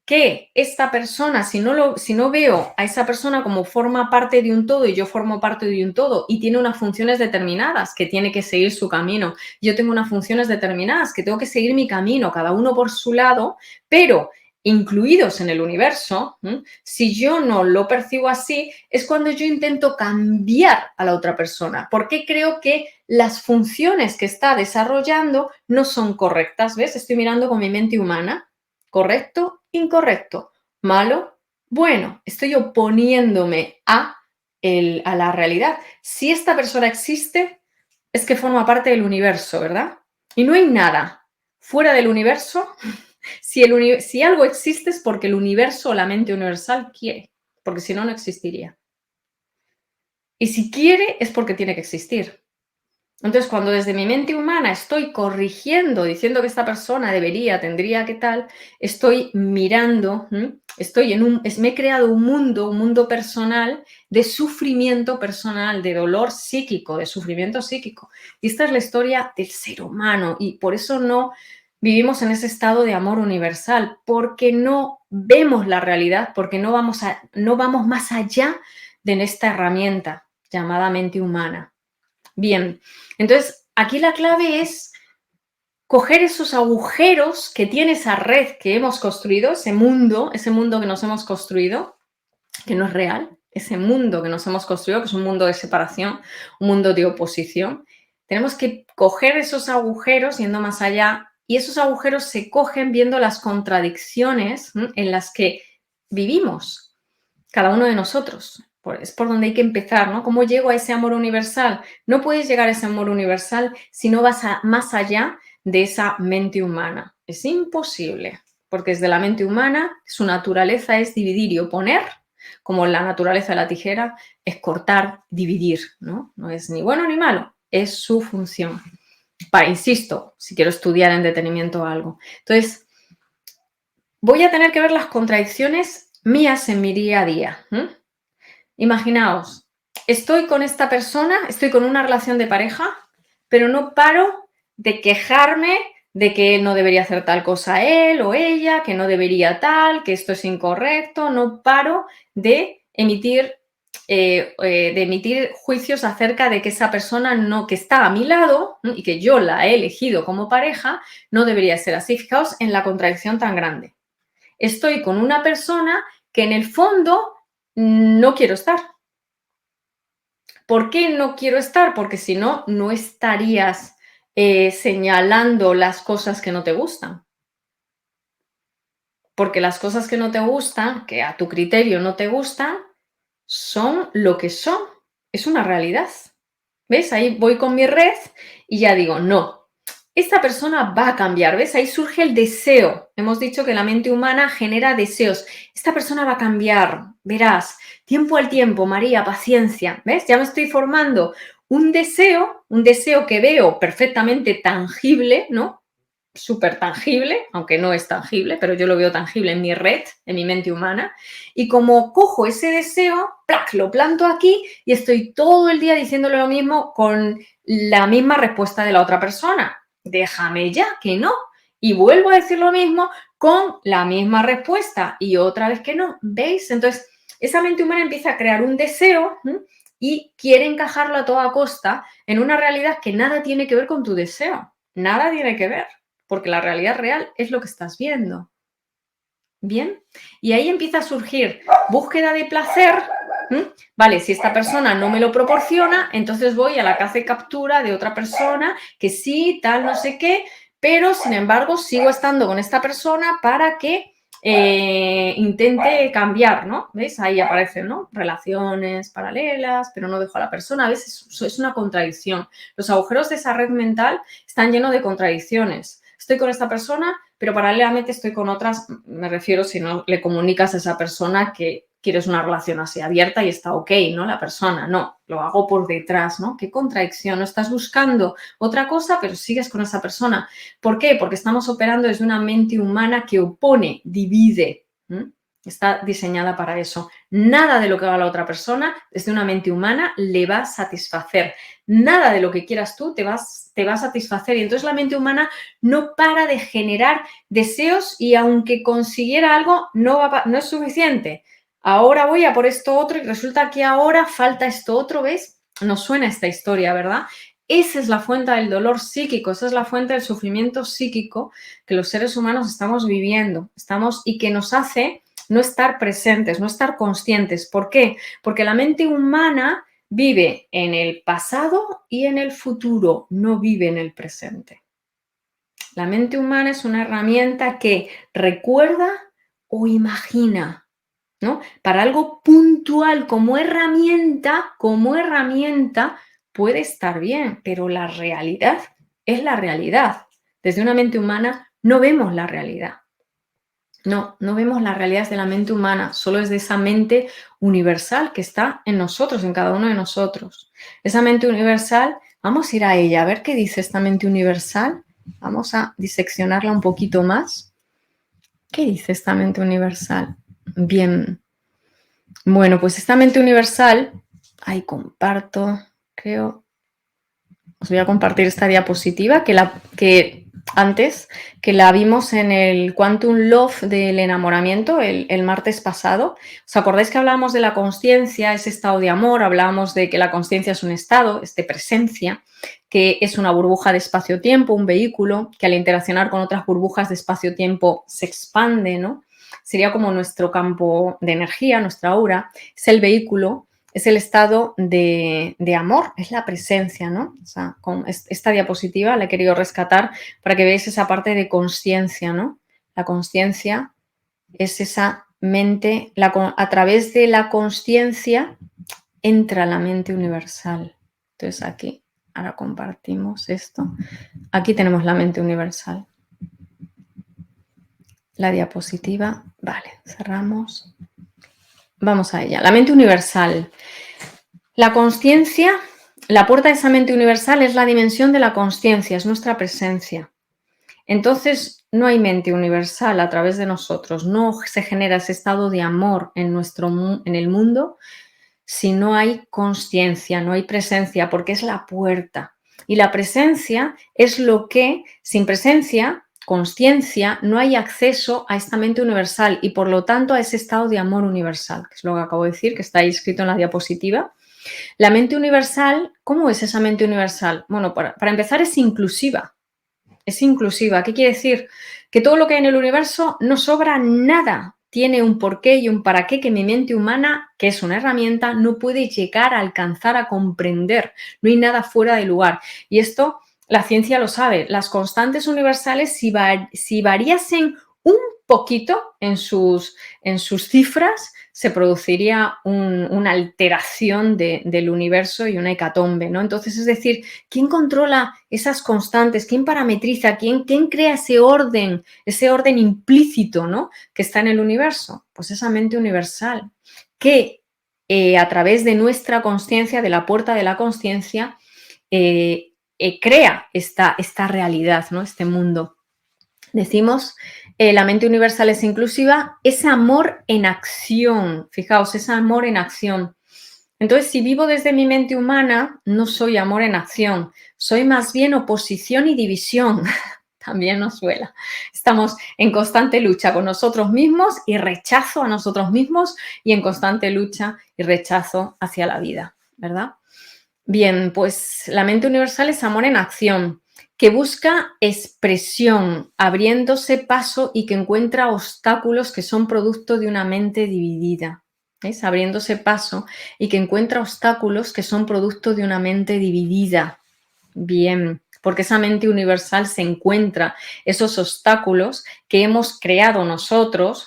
que esta persona, si no veo a esa persona como forma parte de un todo y yo formo parte de un todo y tiene unas funciones determinadas que tiene que seguir su camino, yo tengo unas funciones determinadas que tengo que seguir mi camino, cada uno por su lado, pero incluidos en el universo, si yo no lo percibo así, es cuando yo intento cambiar a la otra persona, porque creo que las funciones que está desarrollando no son correctas. ¿Ves? Estoy mirando con mi mente humana. Correcto, incorrecto, malo, bueno. Estoy oponiéndome a la realidad. Si esta persona existe, es que forma parte del universo, ¿verdad? Y no hay nada fuera del universo. Si algo existe es porque el universo o la mente universal quiere, porque si no, no existiría. Y si quiere es porque tiene que existir. Entonces, cuando desde mi mente humana estoy corrigiendo, diciendo que esta persona debería, tendría, qué tal, estoy mirando me he creado un mundo personal de sufrimiento personal, de dolor psíquico, de sufrimiento psíquico. Y esta es la historia del ser humano y por eso no vivimos en ese estado de amor universal, porque no vemos la realidad, porque no vamos más allá de esta herramienta llamada mente humana. Bien, entonces aquí la clave es coger esos agujeros que tiene esa red que hemos construido, ese mundo que nos hemos construido, que no es real, ese mundo que nos hemos construido, que es un mundo de separación, un mundo de oposición. Tenemos que coger esos agujeros yendo más allá y esos agujeros se cogen viendo las contradicciones en las que vivimos cada uno de nosotros. Es por donde hay que empezar, ¿no? ¿Cómo llego a ese amor universal? No puedes llegar a ese amor universal si no vas más allá de esa mente humana. Es imposible, porque desde la mente humana su naturaleza es dividir y oponer, como la naturaleza de la tijera es cortar, dividir, ¿no? No es ni bueno ni malo, es su función. Insisto, si quiero estudiar en detenimiento algo. Entonces, voy a tener que ver las contradicciones mías en mi día a día. Imaginaos, estoy con esta persona, estoy con una relación de pareja, pero no paro de quejarme de que no debería hacer tal cosa él o ella, que no debería tal, que esto es incorrecto. No paro de emitir juicios acerca de que esa persona que está a mi lado y que yo la he elegido como pareja, no debería ser así. Fijaos en la contradicción tan grande. Estoy con una persona que en el fondo no quiero estar. ¿Por qué no quiero estar? Porque si no, no estarías señalando las cosas que no te gustan. Porque las cosas que no te gustan, que a tu criterio no te gustan, son lo que son. Es una realidad. ¿Ves? Ahí voy con mi red y ya digo, no, esta persona va a cambiar. ¿Ves? Ahí surge el deseo. Hemos dicho que la mente humana genera deseos. Esta persona va a cambiar, verás. Tiempo al tiempo, María, paciencia. ¿Ves? Ya me estoy formando un deseo que veo perfectamente tangible, ¿no? Súper tangible, aunque no es tangible, pero yo lo veo tangible en mi red, en mi mente humana. Y como cojo ese deseo, ¡plac!, lo planto aquí y estoy todo el día diciéndole lo mismo con la misma respuesta de la otra persona. Déjame ya, que no. Y vuelvo a decir lo mismo con la misma respuesta y otra vez que no. ¿Veis? Entonces, esa mente humana empieza a crear un deseo y quiere encajarlo a toda costa en una realidad que nada tiene que ver con tu deseo. Nada tiene que ver, porque la realidad real es lo que estás viendo. ¿Bien? Y ahí empieza a surgir búsqueda de placer. Vale, si esta persona no me lo proporciona, entonces voy a la caza y captura de otra persona que sí, tal, no sé qué, pero sin embargo sigo estando con esta persona para que intente cambiar, ¿no? ¿Veis? Ahí aparecen, ¿no? Relaciones paralelas, pero no dejo a la persona. A veces es una contradicción. Los agujeros de esa red mental están llenos de contradicciones. Estoy con esta persona, pero paralelamente estoy con otras. Me refiero si no le comunicas a esa persona que quieres una relación así abierta y está ok, ¿no? La persona, no, lo hago por detrás, ¿no? Qué contradicción, no estás buscando otra cosa, pero sigues con esa persona. ¿Por qué? Porque estamos operando desde una mente humana que opone, divide. Está diseñada para eso. Nada de lo que haga la otra persona desde una mente humana le va a satisfacer. Nada de lo que quieras tú te va a satisfacer. Y entonces la mente humana no para de generar deseos y aunque consiguiera algo, no es suficiente. Ahora voy a por esto otro y resulta que ahora falta esto otro, ¿ves? Nos suena esta historia, ¿verdad? Esa es la fuente del dolor psíquico, esa es la fuente del sufrimiento psíquico que los seres humanos estamos viviendo, y que nos hace no estar presentes, no estar conscientes. ¿Por qué? Porque la mente humana vive en el pasado y en el futuro, no vive en el presente. La mente humana es una herramienta que recuerda o imagina, ¿no? Para algo puntual como herramienta puede estar bien, pero la realidad es la realidad. Desde una mente humana no vemos la realidad. No vemos las realidades de la mente humana, solo es de esa mente universal que está en nosotros, en cada uno de nosotros. Esa mente universal, vamos a ir a ella, a ver qué dice esta mente universal. Vamos a diseccionarla un poquito más. ¿Qué dice esta mente universal? Bien. Bueno, pues esta mente universal, ahí comparto, creo, os voy a compartir esta diapositiva que antes, que la vimos en el Quantum Love del enamoramiento el martes pasado. ¿Os acordáis que hablábamos de la consciencia, ese estado de amor? Hablábamos de que la consciencia es un estado, es de presencia, que es una burbuja de espacio-tiempo, un vehículo, que al interaccionar con otras burbujas de espacio-tiempo se expande, ¿no? Sería como nuestro campo de energía, nuestra aura, es el vehículo, es el estado de amor, es la presencia, ¿no? O sea, con esta diapositiva la he querido rescatar para que veáis esa parte de consciencia, ¿no? La consciencia es esa mente, a través de la consciencia entra la mente universal. Entonces aquí, ahora compartimos esto. Aquí tenemos la mente universal. La diapositiva, vale, cerramos. Vamos a ella. La mente universal. La consciencia, la puerta de esa mente universal es la dimensión de la consciencia, es nuestra presencia. Entonces, no hay mente universal a través de nosotros, no se genera ese estado de amor en el mundo si no hay consciencia, no hay presencia, porque es la puerta. Y la presencia es lo que, sin presencia, consciencia, no hay acceso a esta mente universal y por lo tanto a ese estado de amor universal, que es lo que acabo de decir, que está ahí escrito en la diapositiva. La mente universal, ¿cómo es esa mente universal? Bueno, para empezar es inclusiva. Es inclusiva. ¿Qué quiere decir? Que todo lo que hay en el universo no sobra nada. Tiene un porqué y un para qué que mi mente humana, que es una herramienta, no puede llegar a alcanzar, a comprender. No hay nada fuera de lugar. Y esto la ciencia lo sabe. Las constantes universales, si variasen un poquito en sus cifras, se produciría una alteración del universo y una hecatombe, ¿no? Entonces, es decir, ¿quién controla esas constantes? ¿Quién parametriza? ¿Quién crea ese orden implícito, ¿no? Que está en el universo? Pues esa mente universal que a través de nuestra consciencia, de la puerta de la consciencia, crea esta realidad, ¿no? Este mundo. Decimos, la mente universal es inclusiva, ese amor en acción, fijaos, ese amor en acción. Entonces, si vivo desde mi mente humana, no soy amor en acción, soy más bien oposición y división. También nos suela. Estamos en constante lucha con nosotros mismos y rechazo a nosotros mismos y en constante lucha y rechazo hacia la vida, ¿verdad? Bien, pues la mente universal es amor en acción, que busca expresión, abriéndose paso y que encuentra obstáculos que son producto de una mente dividida. ¿Veis? Abriéndose paso y que encuentra obstáculos que son producto de una mente dividida. Bien, porque esa mente universal se encuentra esos obstáculos que hemos creado nosotros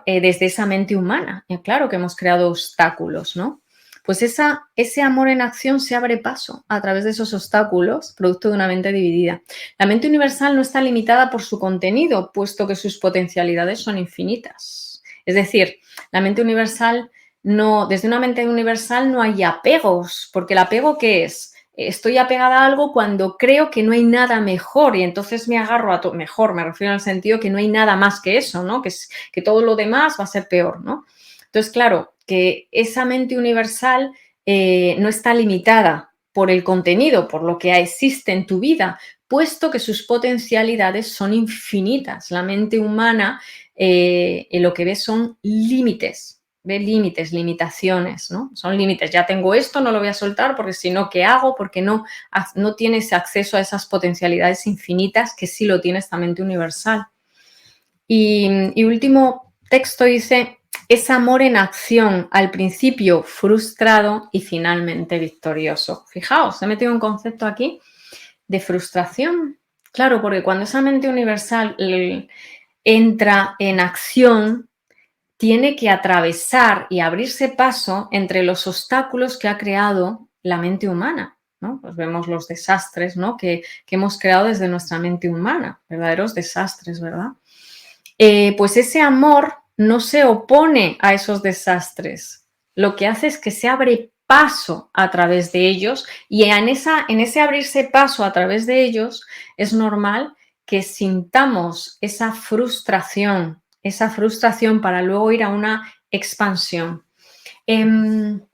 desde esa mente humana. Y claro que hemos creado obstáculos, ¿no? Pues ese amor en acción se abre paso a través de esos obstáculos, producto de una mente dividida. La mente universal no está limitada por su contenido, puesto que sus potencialidades son infinitas. Es decir, la mente universal desde una mente universal no hay apegos, porque el apego, ¿qué es? Estoy apegada a algo cuando creo que no hay nada mejor y entonces me agarro a todo. Mejor, me refiero al sentido que no hay nada más que eso, ¿no? Que todo lo demás va a ser peor, ¿no? Entonces, claro, que esa mente universal no está limitada por el contenido, por lo que existe en tu vida, puesto que sus potencialidades son infinitas. La mente humana lo que ve son límites, ve límites, limitaciones, ¿no? Son límites. Ya tengo esto, no lo voy a soltar porque si no, ¿qué hago? Porque no tienes acceso a esas potencialidades infinitas que sí lo tiene esta mente universal. Y último texto dice, es amor en acción, al principio frustrado y finalmente victorioso. Fijaos, he metido un concepto aquí de frustración. Claro, porque cuando esa mente universal entra en acción, tiene que atravesar y abrirse paso entre los obstáculos que ha creado la mente humana, ¿no? Pues vemos los desastres, ¿no? que hemos creado desde nuestra mente humana, verdaderos desastres, ¿verdad? Pues ese amor no se opone a esos desastres. Lo que hace es que se abre paso a través de ellos y en ese abrirse paso a través de ellos es normal que sintamos esa frustración, esa frustración para luego ir a una expansión. En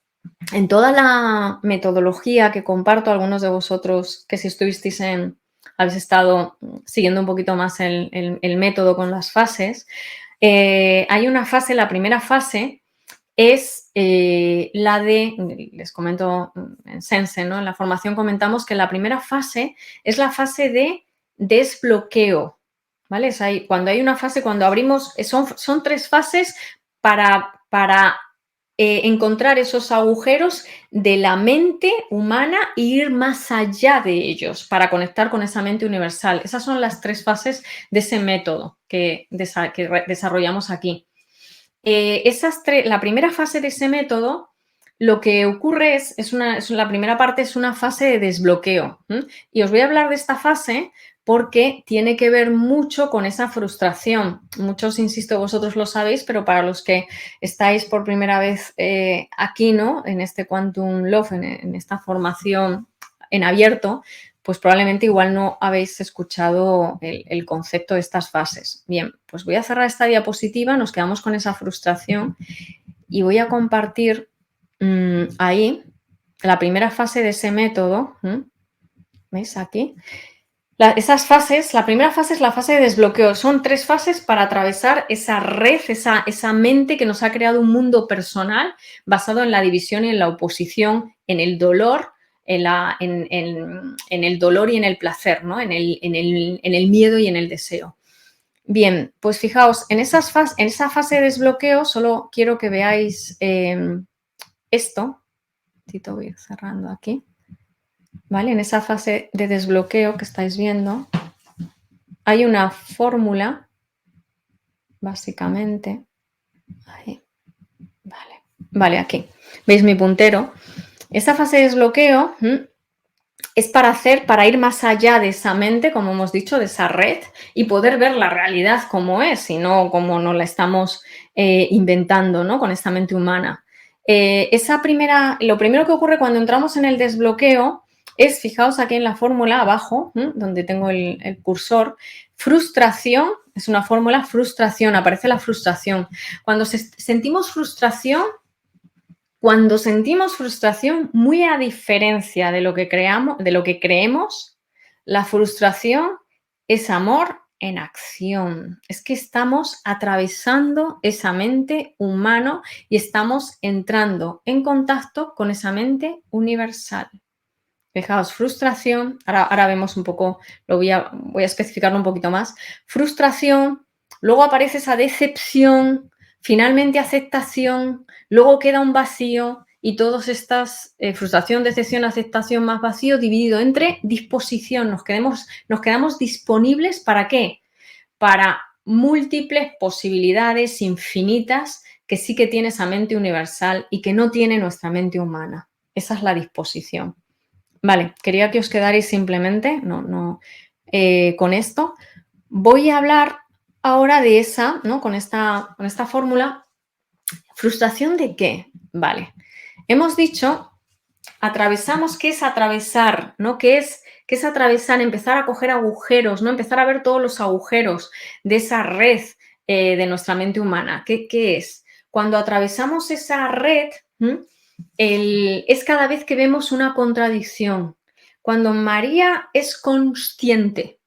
toda la metodología que comparto, algunos de vosotros que si estuvisteis habéis estado siguiendo un poquito más el método con las fases, hay una fase, la primera fase es la de, les comento en Sense, ¿no? En la formación comentamos que la primera fase es la fase de desbloqueo, ¿vale? Cuando hay una fase, cuando abrimos, son 3 fases para encontrar esos agujeros de la mente humana e ir más allá de ellos para conectar con esa mente universal. Esas son las 3 fases de ese método que desarrollamos aquí. La primera fase de ese método, lo que ocurre la primera parte es una fase de desbloqueo. Y os voy a hablar de esta fase porque tiene que ver mucho con esa frustración. Muchos, insisto, vosotros lo sabéis, pero para los que estáis por primera vez aquí, ¿no? En este Quantum Love, en esta formación en abierto, pues probablemente igual no habéis escuchado el concepto de estas fases. Bien, pues voy a cerrar esta diapositiva, nos quedamos con esa frustración y voy a compartir ahí la primera fase de ese método. ¿Veis aquí? Esas fases, la primera fase es la fase de desbloqueo. Son 3 fases para atravesar esa red, esa mente que nos ha creado un mundo personal basado en la división y en la oposición, en el dolor, en el dolor y en el placer, ¿no? En el miedo y en el deseo. Bien, pues fijaos, en esa fase de desbloqueo solo quiero que veáis esto. Voy a ir cerrando aquí. ¿Vale? En esa fase de desbloqueo que estáis viendo, hay una fórmula, básicamente. Ahí. Vale, aquí. ¿Veis mi puntero? Esta fase de desbloqueo es para ir más allá de esa mente, como hemos dicho, de esa red, y poder ver la realidad como es, y no como nos la estamos inventando, ¿no? Con esta mente humana. Lo primero que ocurre cuando entramos en el desbloqueo es, fijaos aquí en la fórmula abajo, donde tengo el cursor, frustración, es una fórmula, frustración, aparece la frustración. Cuando sentimos frustración, muy a diferencia de lo que creemos, la frustración es amor en acción. Es que estamos atravesando esa mente humana y estamos entrando en contacto con esa mente universal. Fijaos, frustración, ahora vemos un poco, voy a especificarlo un poquito más. Frustración, luego aparece esa decepción, finalmente aceptación, luego queda un vacío y todas estas, frustración, decepción, aceptación más vacío dividido entre disposición. Nos quedamos disponibles ¿para qué? Para múltiples posibilidades infinitas que sí que tiene esa mente universal y que no tiene nuestra mente humana. Esa es la disposición. Vale, quería que os quedarais simplemente con esto. Voy a hablar ahora de esa, ¿no? Con esta fórmula. ¿Frustración de qué? Vale. Hemos dicho, atravesamos, ¿qué es atravesar? ¿No? ¿Qué es atravesar? Empezar a coger agujeros, ¿no? Empezar a ver todos los agujeros de esa red de nuestra mente humana. ¿Qué es? Cuando atravesamos esa red, es cada vez que vemos una contradicción. Cuando María es consciente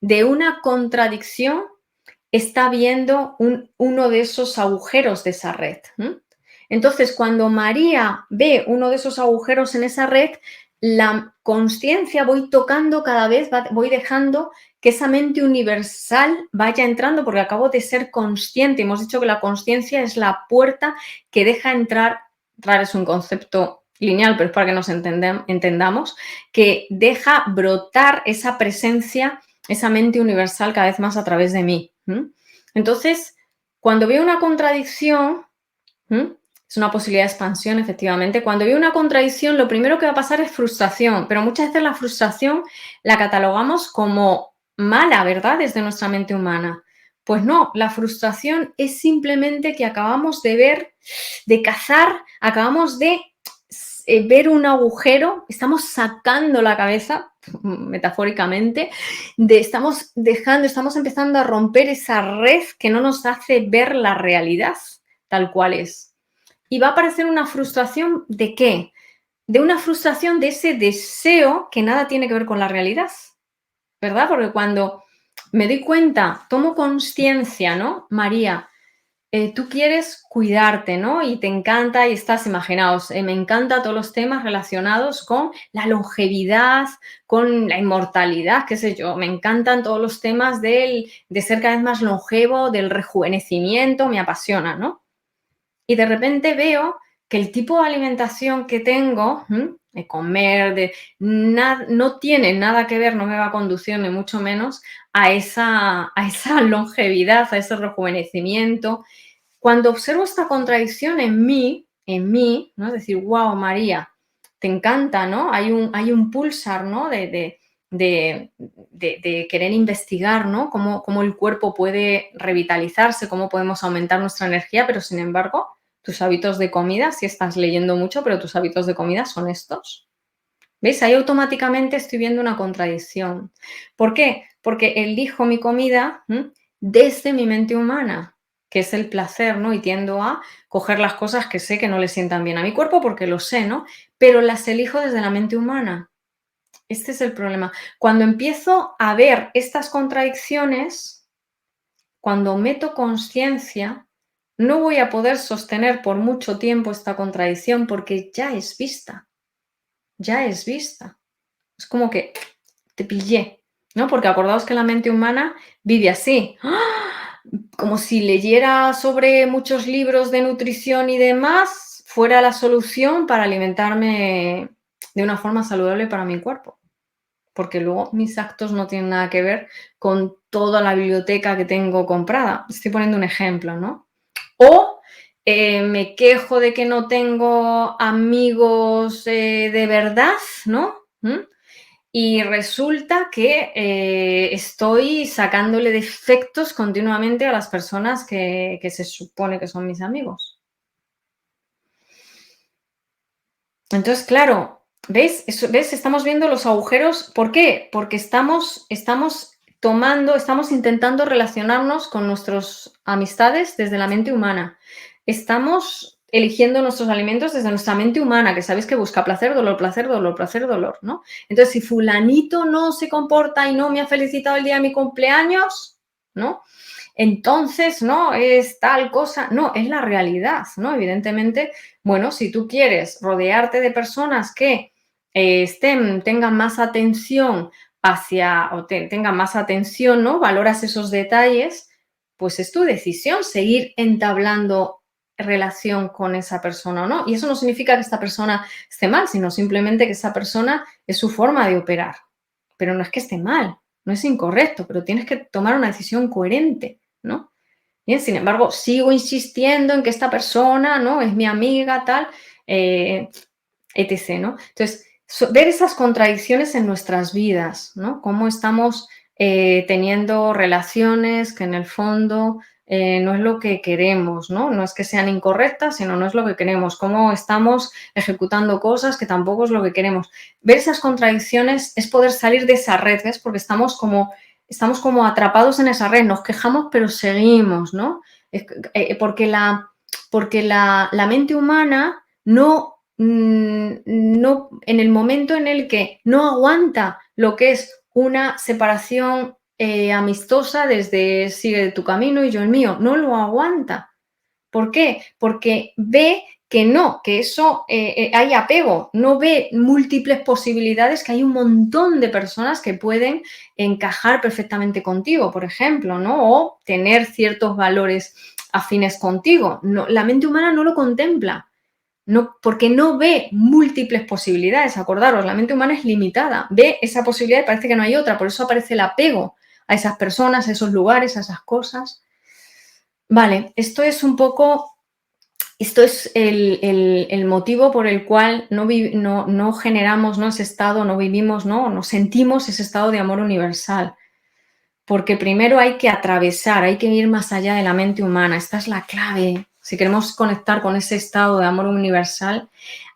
de una contradicción, está viendo uno de esos agujeros de esa red. Entonces, cuando María ve uno de esos agujeros en esa red, la conciencia voy tocando cada vez, voy dejando que esa mente universal vaya entrando, porque acabo de ser consciente. Hemos dicho que la conciencia es la puerta que deja entrar es un concepto lineal, pero es para que nos entendamos, que deja brotar esa presencia, esa mente universal cada vez más a través de mí. Entonces, cuando veo una contradicción, es una posibilidad de expansión, efectivamente. Cuando veo una contradicción, lo primero que va a pasar es frustración, pero muchas veces la frustración la catalogamos como mala, ¿verdad? Desde nuestra mente humana. Pues no, la frustración es simplemente que acabamos de ver, de cazar, acabamos de ver un agujero, estamos sacando la cabeza, metafóricamente, estamos empezando a romper esa red que no nos hace ver la realidad tal cual es. Y va a aparecer una frustración ¿de qué? De una frustración de ese deseo que nada tiene que ver con la realidad, ¿verdad? Porque cuando me doy cuenta, tomo conciencia, ¿no? María, tú quieres cuidarte, ¿no? Y te encanta y estás, imaginaos, me encanta todos los temas relacionados con la longevidad, con la inmortalidad, qué sé yo, me encantan todos los temas de ser cada vez más longevo, del rejuvenecimiento, me apasiona, ¿no? Y de repente veo que el tipo de alimentación que tengo, de comer, no tiene nada que ver, no me va a conducir ni mucho menos a esa longevidad, a ese rejuvenecimiento. Cuando observo esta contradicción en mí, ¿no? Es decir, wow, María, te encanta, ¿no? Hay un pulsar, ¿no? De querer investigar, ¿no? Cómo el cuerpo puede revitalizarse, cómo podemos aumentar nuestra energía, pero sin embargo, tus hábitos de comida, si estás leyendo mucho, pero tus hábitos de comida son estos. ¿Ves? Ahí automáticamente estoy viendo una contradicción. ¿Por qué? Porque elijo mi comida desde mi mente humana, que es el placer, ¿no? Y tiendo a coger las cosas que sé que no le sientan bien a mi cuerpo porque lo sé, ¿no? Pero las elijo desde la mente humana. Este es el problema. Cuando empiezo a ver estas contradicciones, cuando meto conciencia, no voy a poder sostener por mucho tiempo esta contradicción porque ya es vista, ya es vista. Es como que te pillé, ¿no? Porque acordaos que la mente humana vive así, ¡ah! Como si leyera sobre muchos libros de nutrición y demás, fuera la solución para alimentarme de una forma saludable para mi cuerpo. Porque luego mis actos no tienen nada que ver con toda la biblioteca que tengo comprada. Estoy poniendo un ejemplo, ¿no? O me quejo de que no tengo amigos de verdad, ¿no? Y resulta que estoy sacándole defectos continuamente a las personas que se supone que son mis amigos. Entonces, claro, ¿ves? ¿Ves? Estamos viendo los agujeros. ¿Por qué? Porque estamos intentando relacionarnos con nuestras amistades desde la mente humana. Estamos eligiendo nuestros alimentos desde nuestra mente humana, que sabéis que busca placer, dolor, placer, dolor, placer, dolor, ¿no? Entonces, si fulanito no se comporta y no me ha felicitado el día de mi cumpleaños, ¿no? Entonces, no, es tal cosa, no, es la realidad, ¿no? Evidentemente, bueno, si tú quieres rodearte de personas que tengan más atención tengan más atención, ¿no? Valoras esos detalles, pues es tu decisión seguir entablando relación con esa persona o no. Y eso no significa que esta persona esté mal, sino simplemente que esa persona es su forma de operar. Pero no es que esté mal, no es incorrecto, pero tienes que tomar una decisión coherente, ¿no? Bien, sin embargo, sigo insistiendo en que esta persona, ¿no? Es mi amiga, tal, etc., ¿no? Entonces, ver esas contradicciones en nuestras vidas, ¿no? Cómo estamos teniendo relaciones que en el fondo no es lo que queremos, ¿no? No es que sean incorrectas, sino no es lo que queremos. Cómo estamos ejecutando cosas que tampoco es lo que queremos. Ver esas contradicciones es poder salir de esa red, ¿ves? Porque estamos como atrapados en esa red, nos quejamos, pero seguimos, ¿no? Porque la mente humana no, en el momento en el que no aguanta lo que es una separación amistosa desde sigue tu camino y yo el mío, no lo aguanta. ¿Por qué? Porque ve que no, que eso hay apego, no ve múltiples posibilidades, que hay un montón de personas que pueden encajar perfectamente contigo, por ejemplo, ¿no? O tener ciertos valores afines contigo. No, la mente humana no lo contempla. No, porque no ve múltiples posibilidades. Acordaros, la mente humana es limitada. Ve esa posibilidad y parece que no hay otra. Por eso aparece el apego a esas personas, a esos lugares, a esas cosas. Vale, esto es el motivo por el cual no generamos, ¿no? Ese estado, no vivimos, no sentimos ese estado de amor universal. Porque primero hay que atravesar, hay que ir más allá de la mente humana. Esta es la clave. Si queremos conectar con ese estado de amor universal,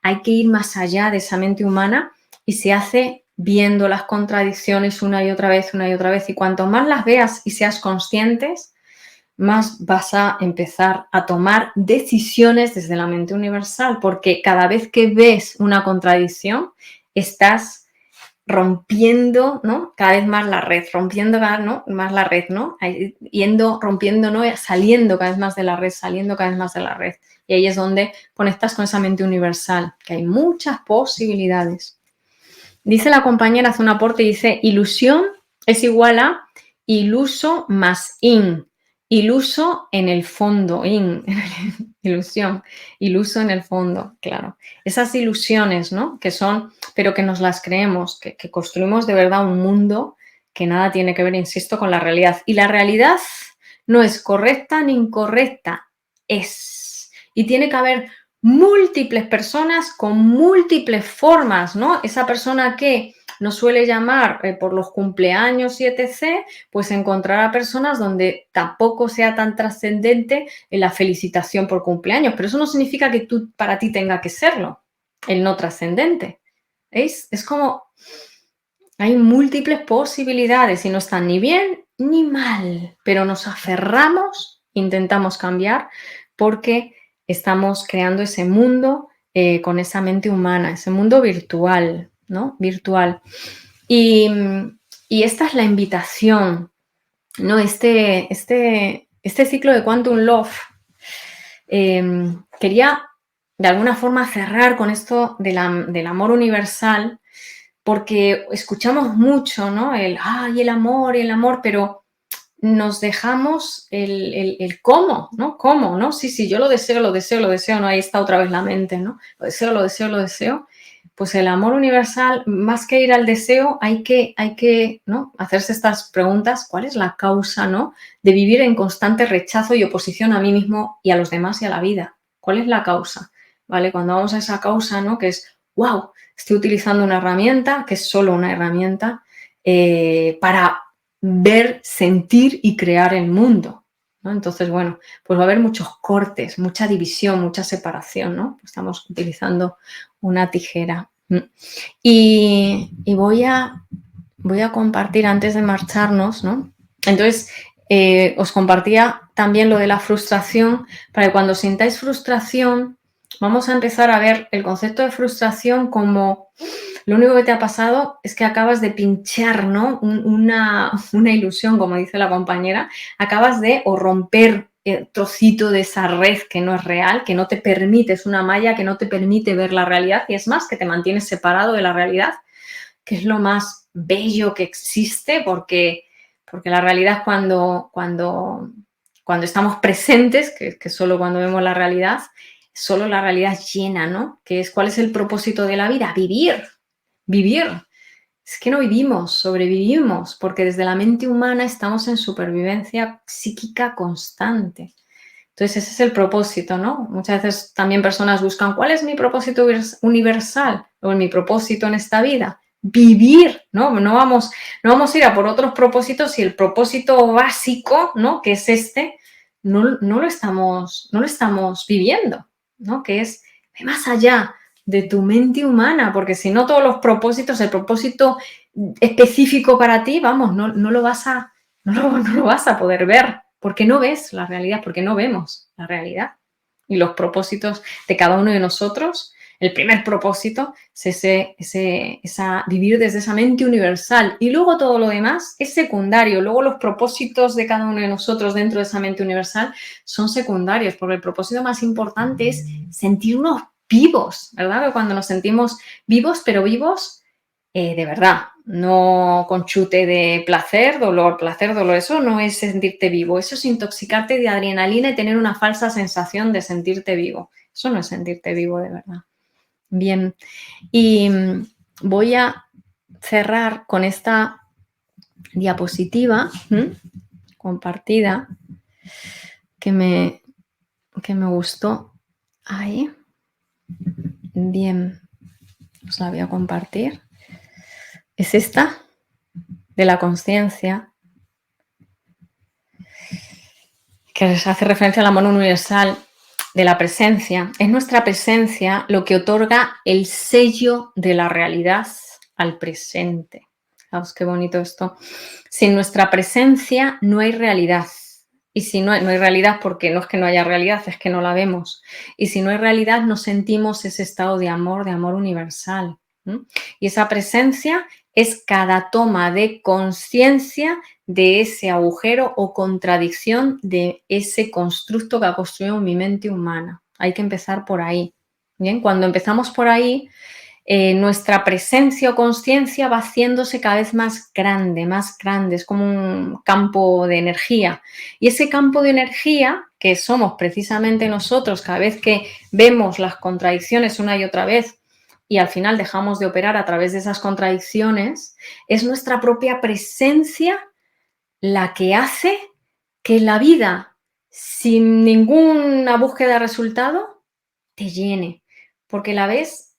hay que ir más allá de esa mente humana y se hace viendo las contradicciones una y otra vez, una y otra vez. Y cuanto más las veas y seas conscientes, más vas a empezar a tomar decisiones desde la mente universal, porque cada vez que ves una contradicción, estás rompiendo, ¿no? Cada vez más la red, rompiendo ¿no? Más la red, ¿no? Yendo, rompiendo, ¿no? Saliendo cada vez más de la red, saliendo cada vez más de la red. Y ahí es donde conectas con esa mente universal, que hay muchas posibilidades. Dice la compañera, hace un aporte, dice, ilusión es igual a iluso más in. Iluso en el fondo, ilusión, iluso en el fondo, claro. Esas ilusiones, ¿no? Que son, pero que nos las creemos, que construimos de verdad un mundo que nada tiene que ver, insisto, con la realidad. Y la realidad no es correcta ni incorrecta, es. Y tiene que haber múltiples personas con múltiples formas, ¿no? Esa persona que nos suele llamar por los cumpleaños y etc., pues encontrará personas donde tampoco sea tan trascendente la felicitación por cumpleaños, pero eso no significa que para ti tenga que serlo, el no trascendente. ¿Veis? Es como hay múltiples posibilidades y no están ni bien ni mal, pero nos aferramos, intentamos cambiar porque estamos creando ese mundo con esa mente humana, ese mundo virtual, ¿no? Virtual. Y esta es la invitación, ¿no? Este ciclo de Quantum Love quería de alguna forma cerrar con esto del amor universal, porque escuchamos mucho, ¿no? El el amor, pero nos dejamos el cómo, ¿no? ¿Cómo, no? Sí, yo lo deseo, lo deseo, lo deseo, ¿no? Ahí está otra vez la mente, ¿no? Lo deseo, lo deseo, lo deseo. Pues el amor universal, más que ir al deseo, hay que ¿no? Hacerse estas preguntas. ¿Cuál es la causa, ¿no? De vivir en constante rechazo y oposición a mí mismo y a los demás y a la vida? ¿Cuál es la causa? ¿Vale? Cuando vamos a esa causa, ¿no? Que es, wow, estoy utilizando una herramienta, que es solo una herramienta, para ver, sentir y crear el mundo, ¿no? Entonces, bueno, pues va a haber muchos cortes, mucha división, mucha separación, ¿no? Estamos utilizando una tijera. Y voy a compartir antes de marcharnos, ¿no? Entonces, os compartía también lo de la frustración, para que cuando sintáis frustración, vamos a empezar a ver el concepto de frustración como lo único que te ha pasado es que acabas de pinchar, ¿no? Una ilusión, como dice la compañera, acabas de o romper el trocito de esa red que no es real, que no te permite, es una malla que no te permite ver la realidad y es más, que te mantienes separado de la realidad, que es lo más bello que existe, porque la realidad cuando estamos presentes, que es solo cuando vemos la realidad, solo la realidad llena, ¿no? Que es, ¿cuál es el propósito de la vida? Vivir. Es que no vivimos, sobrevivimos, porque desde la mente humana estamos en supervivencia psíquica constante. Entonces ese es el propósito, ¿no? Muchas veces también personas buscan, ¿cuál es mi propósito universal o mi propósito en esta vida? Vivir, ¿no? No vamos a ir a por otros propósitos si el propósito básico, ¿no? Que es no lo estamos viviendo, ¿no? Que es más allá de tu mente humana, porque si no todos los propósitos, el propósito específico para ti, vamos, no lo vas a poder ver, porque no ves la realidad, porque no vemos la realidad. Y los propósitos de cada uno de nosotros, el primer propósito es vivir desde esa mente universal. Y luego todo lo demás es secundario. Luego los propósitos de cada uno de nosotros dentro de esa mente universal son secundarios, porque el propósito más importante es sentirnos vivos, ¿verdad? Que cuando nos sentimos vivos, pero vivos de verdad, no con chute de placer, dolor, eso no es sentirte vivo, eso es intoxicarte de adrenalina y tener una falsa sensación de sentirte vivo, eso no es sentirte vivo de verdad. Bien, y voy a cerrar con esta diapositiva compartida que me gustó. Ahí. Bien, os la voy a compartir. Es esta, de la conciencia, que hace referencia al amor universal de la presencia. Es nuestra presencia lo que otorga el sello de la realidad al presente. Fijaos qué bonito esto. Sin nuestra presencia no hay realidad. Y si no hay realidad, porque no es que no haya realidad, es que no la vemos. Y si no hay realidad, no sentimos ese estado de amor universal. Y esa presencia es cada toma de conciencia de ese agujero o contradicción de ese constructo que ha construido mi mente humana. Hay que empezar por ahí. Bien, cuando empezamos por ahí, nuestra presencia o conciencia va haciéndose cada vez más grande, es como un campo de energía. Y ese campo de energía, que somos precisamente nosotros, cada vez que vemos las contradicciones una y otra vez y al final dejamos de operar a través de esas contradicciones, es nuestra propia presencia la que hace que la vida, sin ninguna búsqueda de resultado, te llene, porque la ves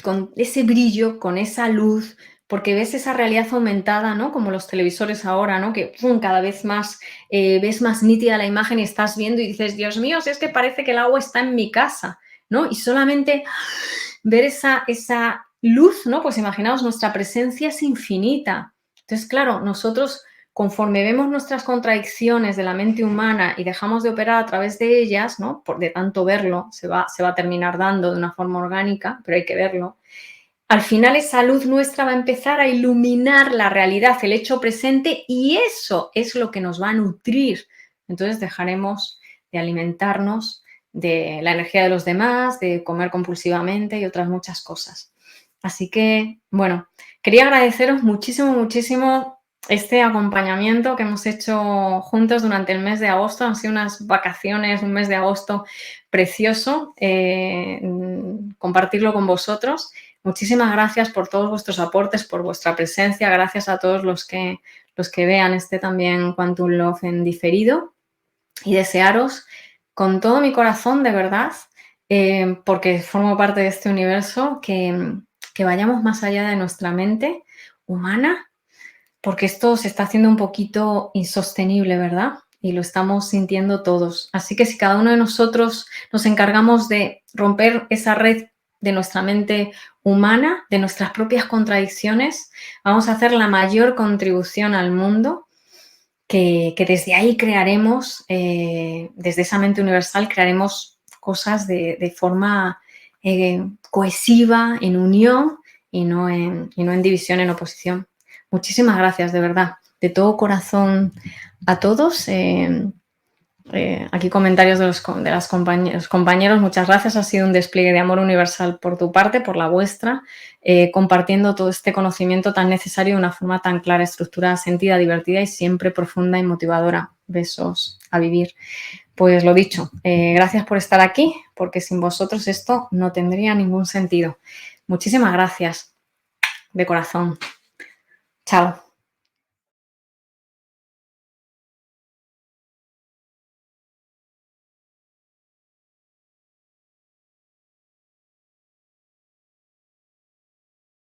con ese brillo, con esa luz, porque ves esa realidad aumentada, ¿no? Como los televisores ahora, ¿no? Que ¡pum!, cada vez más ves más nítida la imagen y estás viendo y dices, Dios mío, si es que parece que el agua está en mi casa, ¿no? Y solamente ver esa luz, ¿no? Pues imaginaos, nuestra presencia es infinita. Entonces, claro, nosotros conforme vemos nuestras contradicciones de la mente humana y dejamos de operar a través de ellas, ¿no? De tanto verlo, se va a terminar dando de una forma orgánica, pero hay que verlo. Al final esa luz nuestra va a empezar a iluminar la realidad, el hecho presente, y eso es lo que nos va a nutrir. Entonces dejaremos de alimentarnos de la energía de los demás, de comer compulsivamente y otras muchas cosas. Así que, bueno, quería agradeceros muchísimo, muchísimo este acompañamiento que hemos hecho juntos durante el mes de agosto. Han sido unas vacaciones, un mes de agosto precioso, compartirlo con vosotros. Muchísimas gracias por todos vuestros aportes, por vuestra presencia. Gracias a todos los que vean este también Quantum Love en diferido. Y desearos con todo mi corazón, de verdad, porque formo parte de este universo, que vayamos más allá de nuestra mente humana, porque esto se está haciendo un poquito insostenible, ¿verdad? Y lo estamos sintiendo todos. Así que si cada uno de nosotros nos encargamos de romper esa red de nuestra mente humana, de nuestras propias contradicciones, vamos a hacer la mayor contribución al mundo, que desde ahí crearemos, desde esa mente universal, crearemos cosas de forma cohesiva, en unión y no en división, en oposición. Muchísimas gracias, de verdad, de todo corazón a todos. Aquí comentarios de los compañeros. Muchas gracias. Ha sido un despliegue de amor universal por tu parte, por la vuestra, compartiendo todo este conocimiento tan necesario de una forma tan clara, estructurada, sentida, divertida y siempre profunda y motivadora. Besos a vivir. Pues lo dicho, gracias por estar aquí, porque sin vosotros esto no tendría ningún sentido. Muchísimas gracias de corazón. Chao.